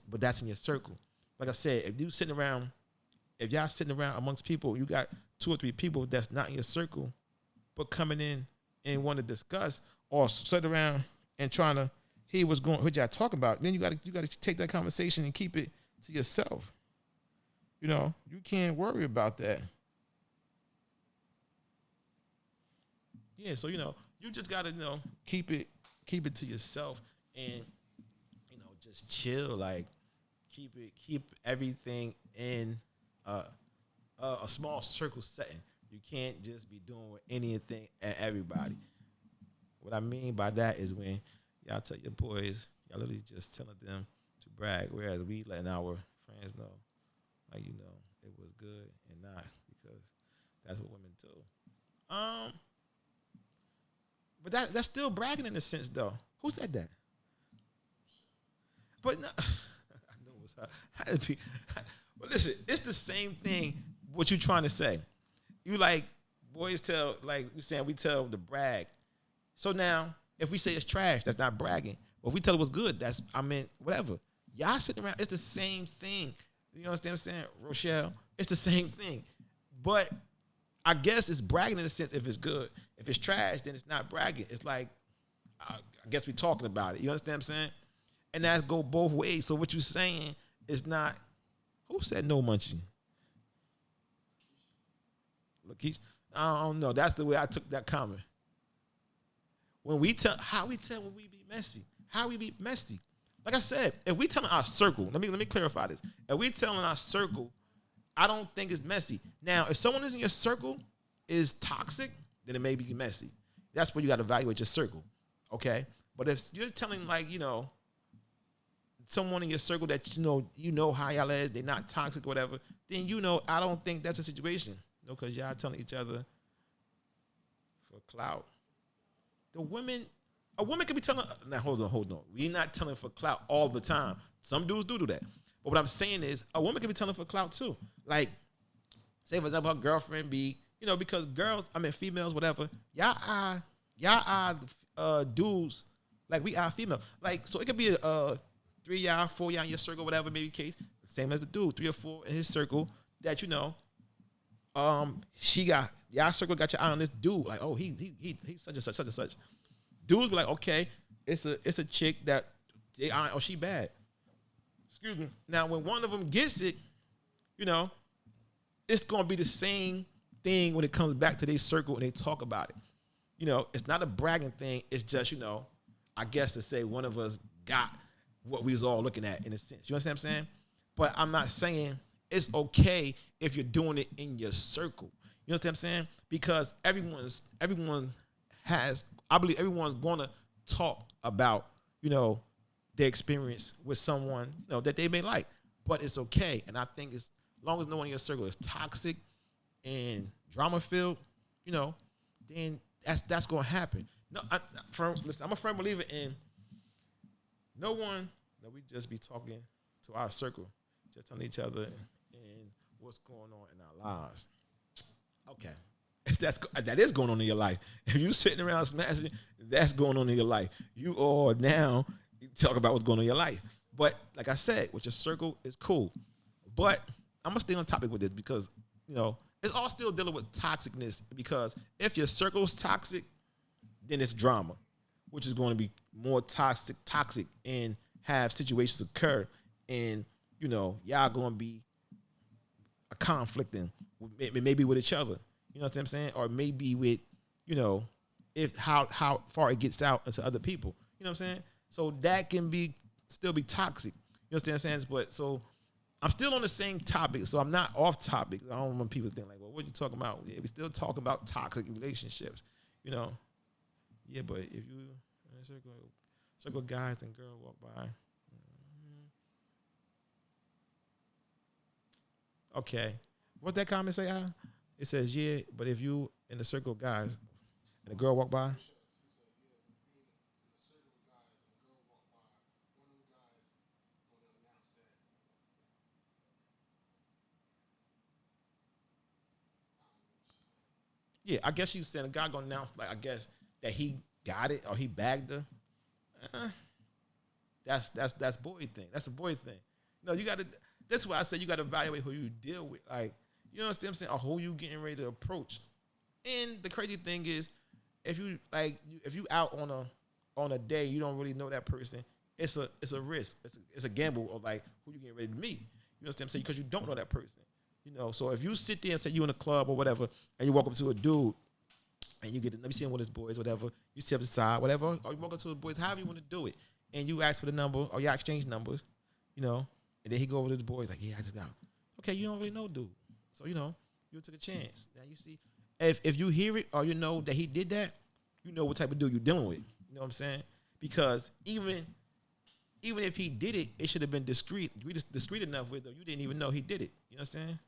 But that's in your circle. Like I said, if y'all sitting around amongst people, you got 2 or 3 people that's not in your circle, but coming in and want to discuss or sit around and trying to hear what y'all talking about, then you got to take that conversation and keep it to yourself. You know, you can't worry about that. Yeah, so you know, you just got to, you know, keep it to yourself and, you know, just chill. Like keep everything in a small circle setting. You can't just be doing with anything and everybody. What I mean by that is when y'all tell your boys, y'all literally just telling them to brag, whereas we letting our friends know, like, you know, it was good and not, because that's what women do. But that's still bragging in a sense, though. Who said that? But no, I knew it was her. Had to be. But listen, it's the same thing. What you trying to say? You like boys tell, like you saying, we tell the brag. So now, if we say it's trash, that's not bragging. But if we tell it was good, that's, I mean, whatever. Y'all sitting around, it's the same thing. You understand what I'm saying, Rochelle? It's the same thing. But I guess it's bragging in a sense if it's good. If it's trash, then it's not bragging. It's like, I guess we're talking about it. You understand what I'm saying? And that's go both ways. So what you're saying is not, who said no munching? Look, I don't know. That's the way I took that comment. When we tell, how we tell when we be messy? How we be messy? Like I said, if we telling our circle, let me clarify this. If we telling our circle, I don't think it's messy. Now, if someone is in your circle is toxic, then it may be messy. That's where you got to evaluate your circle, okay? But if you're telling, like, you know, someone in your circle that you know how y'all is, they're not toxic or whatever, then I don't think that's a situation. Because y'all telling each other for clout. A woman can be telling. Now hold on. We not telling for clout all the time. Some dudes do that. But what I'm saying is, a woman can be telling for clout too. Like, say for example, her girlfriend be, because females, whatever. Y'all are dudes. Like we are female. Like, so it could be a 3 y'all, 4 y'all in your circle, whatever maybe case. Same as the dude, 3 or 4 in his circle that she got y'all circle got your eye on this dude. Like, oh, he's such and such. Dudes be like, okay, it's a chick that they are, oh, she bad. Excuse me. Now, when one of them gets it, it's gonna be the same thing when it comes back to their circle and they talk about it. It's not a bragging thing. It's just, I guess to say one of us got what we was all looking at in a sense. You understand what I'm saying? But I'm not saying it's okay if you're doing it in your circle. You understand what I'm saying? Because everyone has, I believe everyone's going to talk about, their experience with someone, that they may like. But it's okay. And I think as long as no one in your circle is toxic and drama filled, then that's going to happen. No, I'm a firm believer in no one that we just be talking to our circle, just telling each other and what's going on in our lives. Okay. That is going on in your life. If you sitting around smashing, that's going on in your life. You are now talk about what's going on in your life. But like I said, with your circle, it's cool. But I'm going to stay on topic with this because, it's all still dealing with toxicness, because if your circle's toxic, then it's drama, which is going to be more toxic, and have situations occur, and, y'all going to be conflicting, maybe with each other. You know what I'm saying? Or maybe with, if how far it gets out into other people. You know what I'm saying? So that can still be toxic. You understand what I'm saying? But so I'm still on the same topic, so I'm not off topic. I don't want people to think like, well, what are you talking about? Yeah, we still talking about toxic relationships. Yeah, but if you circle guys and girls walk by. Okay. What's that comment say, Al? It says, yeah, but if you in the circle of guys and a girl walk by. Yeah, I guess she's saying a guy gonna announce, like, I guess that he got it or he bagged her. That's boy thing. That's a boy thing. No, you gotta. That's why I said you gotta evaluate who you deal with. Like, you understand what I'm saying? Or who you getting ready to approach. And the crazy thing is, if you out on a day you don't really know that person, it's a risk. It's a gamble of like who you getting ready to meet. You understand what I'm saying? Because you don't know that person. So if you sit there and say you in a club or whatever, and you walk up to a dude, and you get to, let me see him with his boys, whatever. You sit up the side, whatever, or you walk up to the boys, however you want to do it, and you ask for the number, or you exchange numbers, and then he go over to the boys like, yeah, I just got. Okay, you don't really know dude, so you took a chance. Now you see, if you hear it or you know that he did that, you know what type of dude you're dealing with. You know what I'm saying? Because even if he did it, it should have been discreet enough with, though you didn't even know he did it. You know what I'm saying?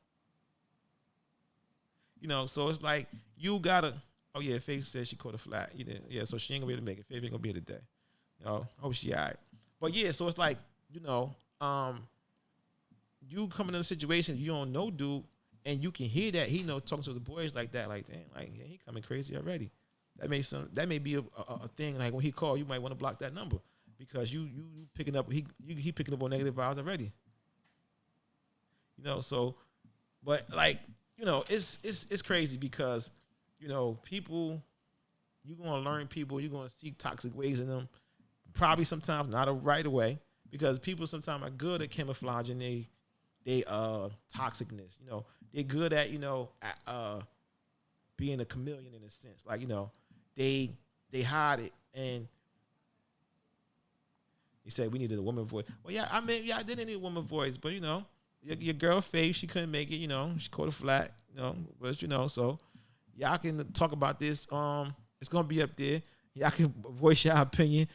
So it's like you gotta. Oh yeah, Faith said she caught a flat. Yeah, so she ain't gonna be able to make it. Faith ain't gonna be here today. Hope she all right. But yeah, so it's like you coming in a situation you don't know, dude, and you can hear that he talking to the boys like that, like damn, like yeah, he coming crazy already. That may be a thing. Like when he called, you might want to block that number because you picking up he picking up on negative vibes already. So, but like. it's crazy because, people, you're gonna learn people, you're gonna see toxic ways in them. Probably sometimes not right away because people sometimes are good at camouflaging they toxicness. They're good at being a chameleon in a sense. Like they hide it and. He said we needed a woman voice. Well, yeah, I didn't need a woman voice, but your girl Faith, she couldn't make it. She caught a flat. But so y'all can talk about this. It's gonna be up there. Y'all can voice your opinion.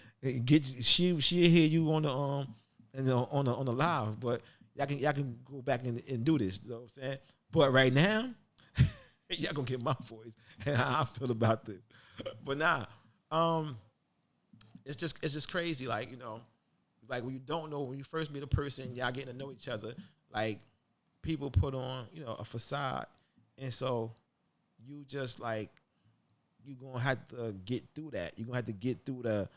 She'll hear you on the live, but y'all can go back and do this. You know what I'm saying? But right now, y'all gonna get my voice and how I feel about this. But it's just crazy. Like like when you don't know, when you first meet a person, y'all getting to know each other. Like people put on a facade, and so you just like you're gonna have to get through that. You're gonna have to get through the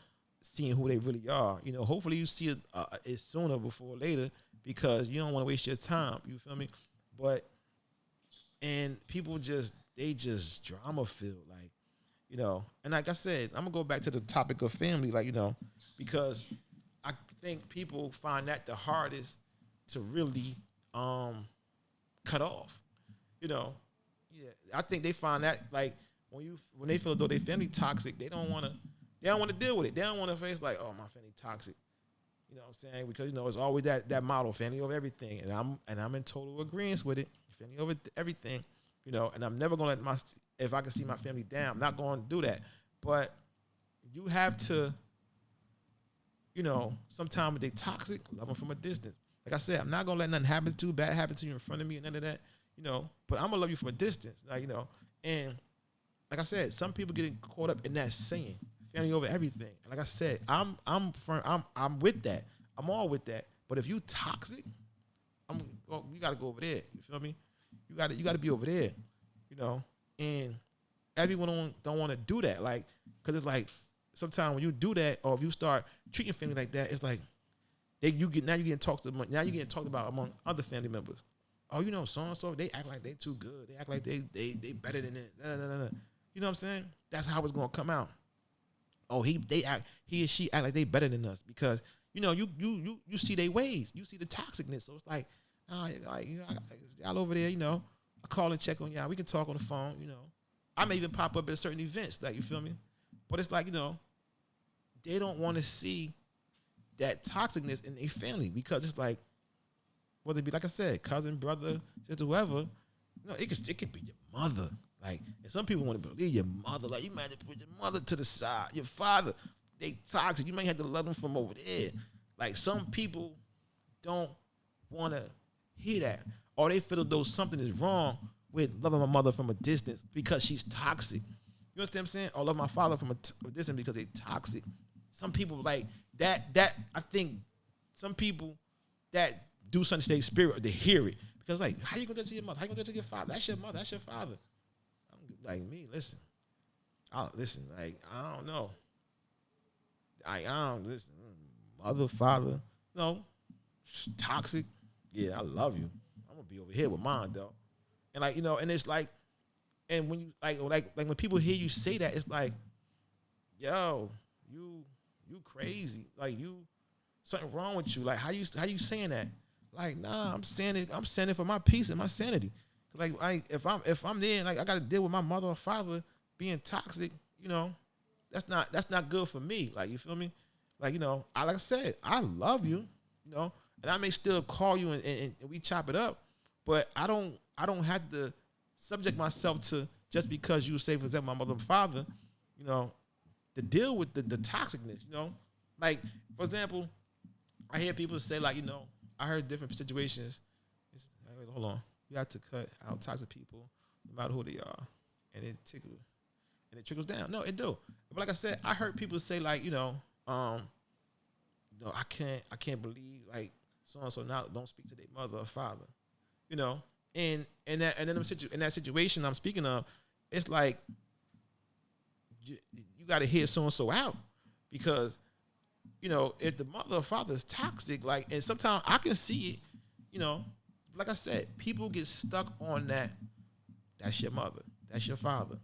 seeing who they really are. Hopefully you see it sooner before or later because you don't want to waste your time. You feel me? And people they just drama filled, like and like I said, I'm gonna go back to the topic of family, like because I think people find that the hardest to really cut off. Yeah, I think they find that like when they feel as though their family toxic, they don't want to deal with it. They don't want to face like, oh, my family toxic. You know what I'm saying? Because it's always that model, family over everything, and I'm in total agreement with it. Family over everything, and I'm never gonna let if I can see my family down, I'm not going to do that. But you have to, sometimes they toxic, love them from a distance. Like I said, I'm not gonna let nothing bad happen to you in front of me and none of that, But I'm gonna love you from a distance, like and like I said, some people getting caught up in that saying, family over everything. And like I said, I'm with that. I'm all with that. But if you toxic, you gotta go over there. You feel me? You gotta be over there, And everyone don't want to do that, like, cause it's like sometimes when you do that, or if you start treating family like that, it's like you're getting talked about among other family members. Oh, so and so, they act like they too good. They act like they better than it. Nah. You know what I'm saying? That's how it's gonna come out. Oh, he or she act like they better than us because you see their ways, you see the toxicness. So it's like, y'all over there, I call and check on y'all. We can talk on the phone, I may even pop up at certain events, like, you feel me? But it's like, they don't want to see that toxicness in their family because it's like, whether it be, like I said, cousin, brother, sister, whoever, it could be your mother. Like, and some people want to believe your mother. Like, you might have to put your mother to the side. Your father, they toxic. You might have to love them from over there. Like, some people don't want to hear that. Or they feel as though something is wrong with loving my mother from a distance because she's toxic. You understand what I'm saying? Or love my father from a distance because they're toxic. Some people like that I think some people that do something to their spirit, they hear it. Because like, how you gonna do that to your mother? How you gonna do that to your father? That's your mother, that's your father. Like me, listen. Like, I don't know. I don't listen. Mother, father, toxic. Yeah, I love you. I'm gonna be over here with mine though. And like, and it's like, and when you like when people hear you say that, it's like, yo, you crazy. Like, something wrong with you. Like, how you saying that? Like, nah, I'm saying it for my peace and my sanity. Like, if I'm there, like, I got to deal with my mother or father being toxic, that's not good for me. Like, you feel me? Like, like I said, I love you, and I may still call you and we chop it up, but I don't have to subject myself to just because you say, for example, my mother and father, to deal with the toxicness, Like, for example, I hear people say, like, I heard different situations. Hold on. You have to cut out toxic people, no matter who they are, and it trickles down. No, it do. But like I said, I heard people say, like, I can't believe, like, so and so now don't speak to their mother or father, and in that situation I'm speaking of, it's like you got to hear so and so out because if the mother or father is toxic, like, and sometimes I can see it, like I said, people get stuck on that that's your mother, that's your father,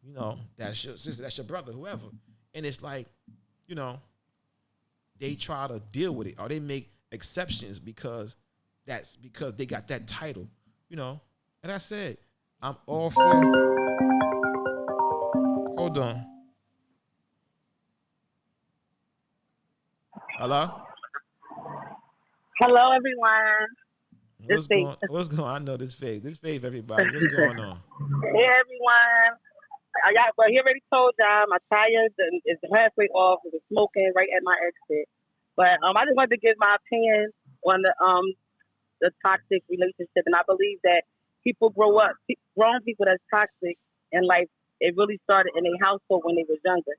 you know, that's your sister, that's your brother, whoever. And it's like, you know, they try to deal with it or they make exceptions because they got that title, you know. And I said, I'm all for. Hold on. Hello. Hello, everyone. What's going on? I know this fake. This fake, everybody. What's going on? Hey, everyone. Well, he already told y'all my tire is halfway off. It was smoking right at my exit. But I just wanted to give my opinion on the toxic relationship, and I believe that people grow up, grown people that's toxic in life. It really started in their household when they was younger.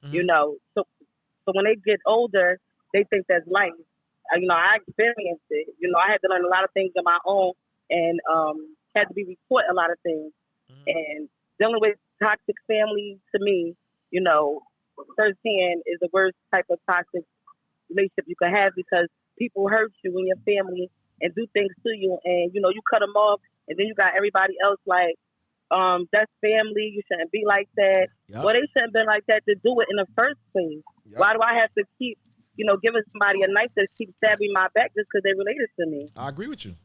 Mm-hmm. You know, so when they get older, they think that's life. You know, I experienced it. You know, I had to learn a lot of things on my own, and had to be taught a lot of things. Mm-hmm. And dealing with toxic family, to me, you know, firsthand is the worst type of toxic relationship you can have, because people hurt you and your family and do things to you, and you know, you cut them off, and then you got everybody else like, that's family. You shouldn't be like that. Yep. Well, they shouldn't been like that to do it in the first place. Yep. Why do I have to keep, you know, giving somebody a knife to keep stabbing my back just because they're related to me? I agree with you.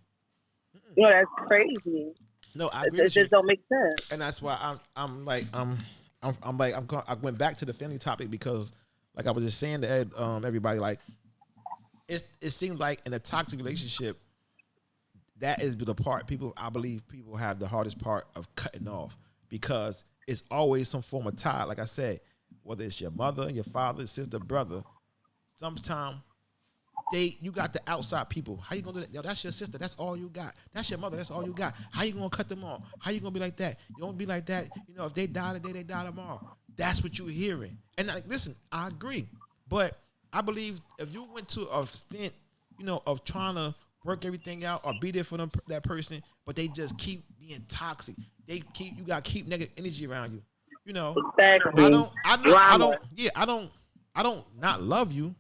You know, that's crazy. No, I agree it with you. It just don't make sense. And that's why I went back to the family topic because, like I was just saying to everybody, like it seems like in a toxic relationship, that is the part I believe people have the hardest part of cutting off, because it's always some form of tie. Like I said, whether it's your mother, your father, sister, brother, sometimes you got the outside people. How you gonna do that? Yo, that's your sister. That's all you got. That's your mother. That's all you got. How you gonna cut them off? How you gonna be like that? You don't be like that. You know, if they die today, they die tomorrow. That's what you're hearing. And like, listen, I agree, but I believe if you went to a stint, you know, of trying to work everything out or be there for that person, but they just keep being toxic. You gotta keep negative energy around you. You know, exactly. I don't not love you,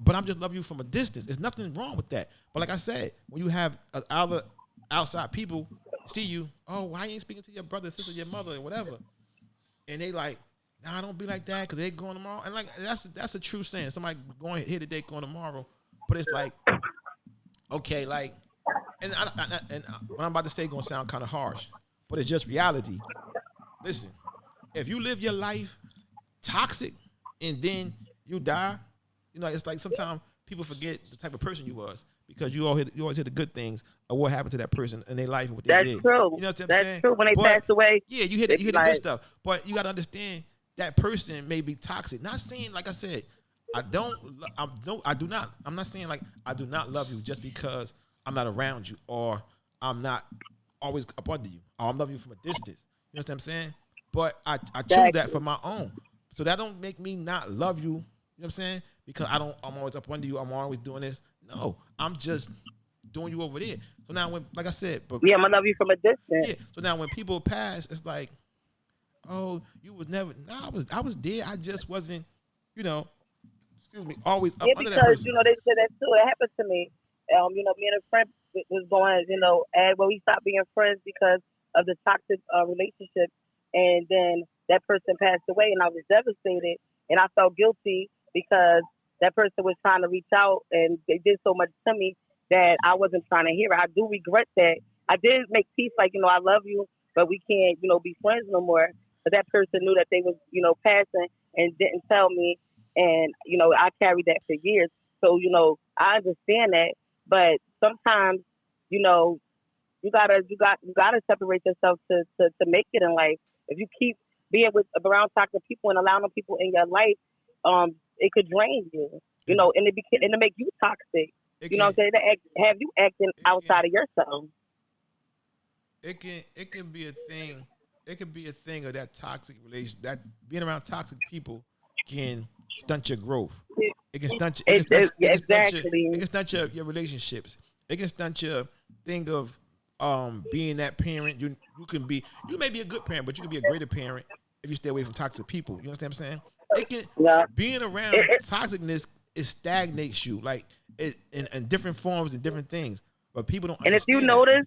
but I'm just love you from a distance. There's nothing wrong with that. But like I said, when you have other outside people see you, oh, why you ain't speaking to your brother, sister, your mother, or whatever, and they like, nah, don't be like that because they going tomorrow. And like that's a true saying. Somebody going here today, going tomorrow. But it's like, okay, like, and what I'm about to say gonna sound kind of harsh, but it's just reality. Listen, if you live your life toxic and then you die, you know, it's like sometimes people forget the type of person you was because you always hear the good things of what happened to that person in their life and what they did. That's true. You know what I'm That's saying? true. When they pass away, yeah, you hear the good stuff, but you got to understand that person may be toxic. Not saying, like I said, I'm not saying like I do not love you just because I'm not around you or I'm not always up under you or I'm loving you from a distance. You know what I'm saying? But I choose that for my own. So that don't make me not love you. You know what I'm saying? Because I'm always up under you. I'm always doing this. No, I'm just doing you over there. So now when, like I said, but yeah, I'm gonna love you from a distance. Yeah. So now when people pass, it's like, oh, you was never. No, I was there. I just wasn't, you know, always up under that person. Because, you know, they said that too. It happened to me. You know, me and a friend was going, you know, we stopped being friends because of the toxic relationship. And then that person passed away and I was devastated and I felt guilty because that person was trying to reach out and they did so much to me that I wasn't trying to hear it. I do regret that. I did make peace, like, you know, I love you, but we can't, you know, be friends no more. But that person knew that they was, you know, passing and didn't tell me. And, you know, I carried that for years. So, you know, I understand that. But sometimes, you know, you gotta separate yourself to make it in life. If you keep being around toxic people and allowing people in your life, it could drain you, you know, and it make you toxic. You know what I'm saying? Have you acting outside of yourself. It can be a thing. It could be a thing of that toxic relation. That being around toxic people can stunt your growth. It can stunt. It can stunt your relationships. It can stunt your thing of being that parent. You may be a good parent, but you can be a greater parent if you stay away from toxic people. You understand what I'm saying? It can being around toxicness, it stagnates you like in different forms and different things. But people don't. And if you notice,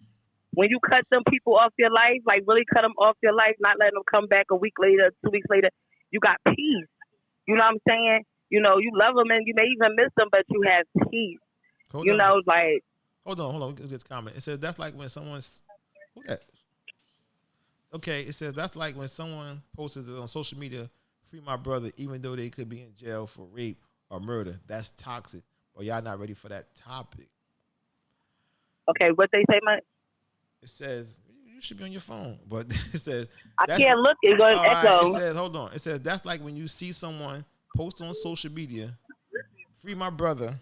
when you cut them people off your life, like really cut them off your life, not letting them come back a week later, 2 weeks later, you got peace. You know what I'm saying? You know, you love them and you may even miss them, but you have peace. Hold You on. know, like, Hold on. Get this comment. It says that's like when someone's who that? Okay, it says that's like when someone posts it on social media, free my brother, even though they could be in jail for rape or murder. That's toxic. But y'all not ready for that topic. okay, what they say, man? It says you should be on your phone, but it says I that's can't look. It's going to all right. echo. It says hold on. It says that's like when you see someone post on social media, free my brother,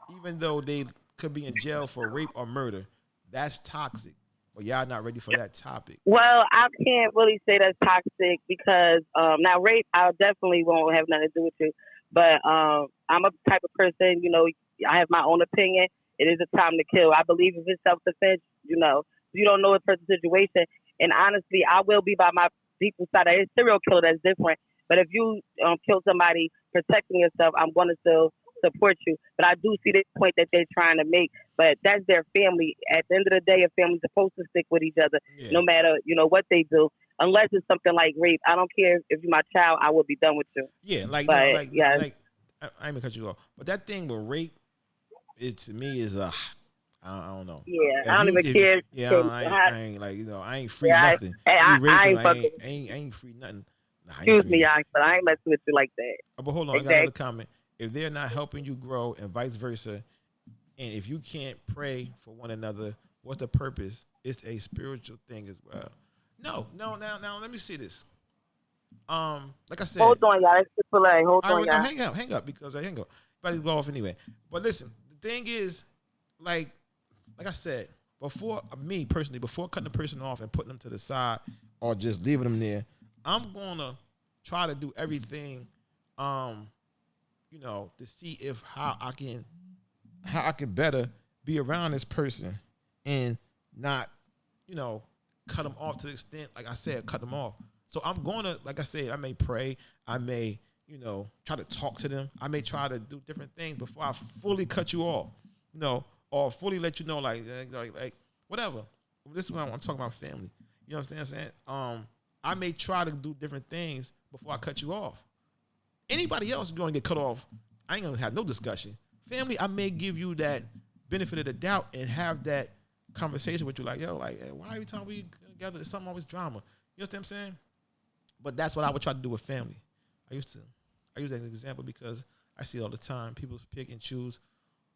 even though they could be in jail for rape or murder. That's toxic. But y'all not ready for that topic. Well, I can't really say that's toxic because now rape, I definitely won't have nothing to do with you. But I'm a type of person, you know, I have my own opinion. It is a time to kill. I believe if it's self-defense, you know, you don't know a person's situation. And honestly, I will be by my people's side. A serial killer, that's different. But if you kill somebody protecting yourself, I'm going to still support you. But I do see the point that they're trying to make. But that's their family. At the end of the day, a family's supposed to stick with each other, no matter, you know, what they do. Unless it's something like rape. I don't care if you're my child, I will be done with you. Yeah, like, But, no, like, yeah. like I ain't gonna cut you off. But that thing with rape, it to me is I don't know. Yeah, If I don't you- even if- care. Yeah, I ain't like I ain't free Yeah, nothing. I You raping, ain't I fucking. ain't free nothing. Nah, I ain't Excuse free me, nothing. y'all, but I ain't messing with you like that. But hold on, I got Exactly. another comment. If they're not helping you grow and vice versa, and if you can't pray for one another, what's the purpose? It's a spiritual thing as well. No. Now let me see this. Like I said, Hold on, y'all. It's Chick-fil-A. Hold I on, would y'all. hang up because I hang up. But go off anyway. But listen, the thing is, like I said, before me personally, before cutting the person off and putting them to the side or just leaving them there, I'm gonna try to do everything, you know, to see if how I can better be around this person and not, you know, cut them off to the extent, like I said, cut them off. So I'm going to, like I said, I may pray. I may, you know, try to talk to them. I may try to do different things before I fully cut you off, you know, or fully let you know, like whatever. This is when I'm talking about family. You know what I'm saying? I may try to do different things before I cut you off. Anybody else going to get cut off, I ain't going to have no discussion. Family, I may give you that benefit of the doubt and have that conversation with you, like, yo, like, hey, why every time we together, it's something always drama. You understand what I'm saying? But that's what I would try to do with family. I use that as an example because I see it all the time. People pick and choose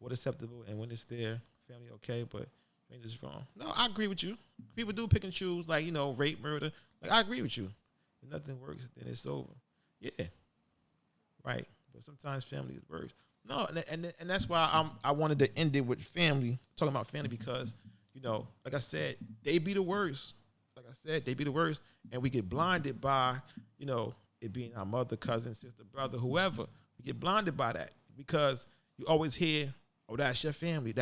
what is acceptable, and when it's there, family okay, but when it's wrong. No, I agree with you. People do pick and choose, like, you know, rape, murder. Like, I agree with you. If nothing works, then it's over. Yeah, right. But sometimes family is worse. No, and that's why I wanted to end it with family, talking about family, because, you know, like I said, they be the worst. Like I said, they be the worst, and we get blinded by, you know, it being our mother, cousin, sister, brother, whoever. We get blinded by that because you always hear, oh, that's your family.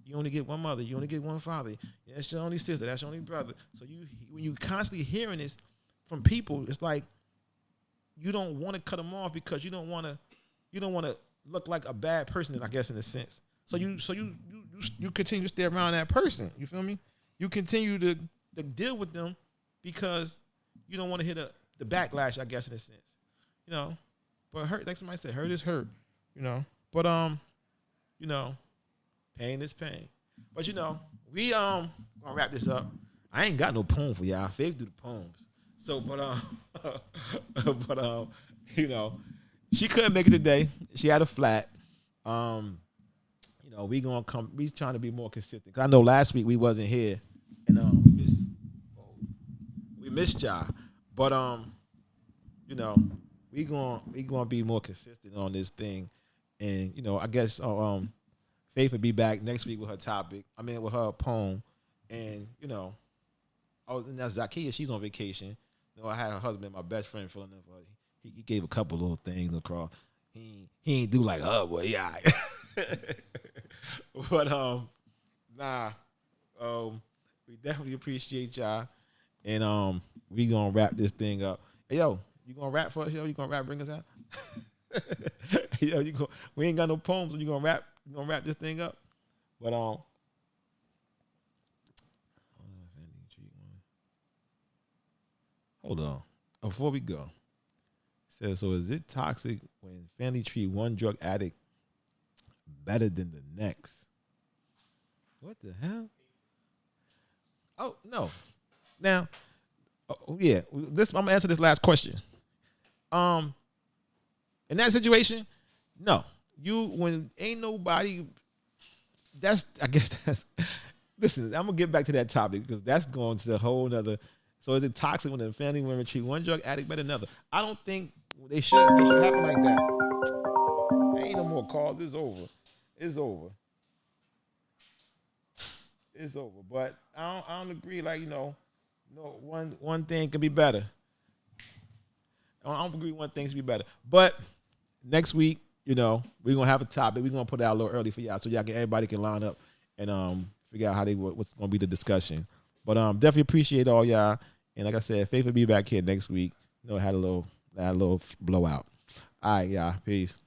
You only get one mother. You only get one father. That's your only sister. That's your only brother. So when you constantly hearing this from people, it's like you don't want to cut them off because you don't want to look like a bad person, I guess, in a sense. So you continue to stay around that person. You feel me? You continue to deal with them because you don't want to hit the backlash, I guess, in a sense. You know, but hurt, like somebody said, hurt is hurt. You know, but you know, pain is pain. But you know, we gonna wrap this up. I ain't got no poem for y'all. Faith do the poems. So, but you know, she couldn't make it today. She had a flat. You know, we trying to be more consistent. 'Cause I know last week we wasn't here, and we missed y'all. But you know, we gonna be more consistent on this thing, and you know, I guess Faith will be back next week with her topic. I mean, with her poem, and you know, and that's Zakia. She's on vacation. You know, I had her husband, my best friend, filling in for her. He gave a couple little things across. He ain't do like her, but yeah. But we definitely appreciate y'all, and we gonna wrap this thing up. Hey, yo, you gonna rap for us, yo? You gonna rap, bring us out? Yo, we ain't got no poems, so you gonna rap? You gonna wrap this thing up? But Hold on. Before we go, it says, so is it toxic when family treat one drug addict better than the next? What the hell? Oh no. Now, yeah. This I'm gonna answer this last question. In that situation, no. When ain't nobody. I guess that's. Listen, I'm gonna get back to that topic because that's going to the whole nother. So is it toxic when the family member treat one drug addict better than another? I don't think they should. It should happen like that. There ain't no more calls. It's over. It's over. It's over. But I don't agree. Like, no, one thing could be better. I don't agree one thing should be better. But next week, we're gonna have a topic. We're gonna put it out a little early for y'all, so everybody can line up and figure out what's gonna be the discussion. But definitely appreciate all y'all. And like I said, Faith will be back here next week. Had a little blowout. All right, y'all. Peace.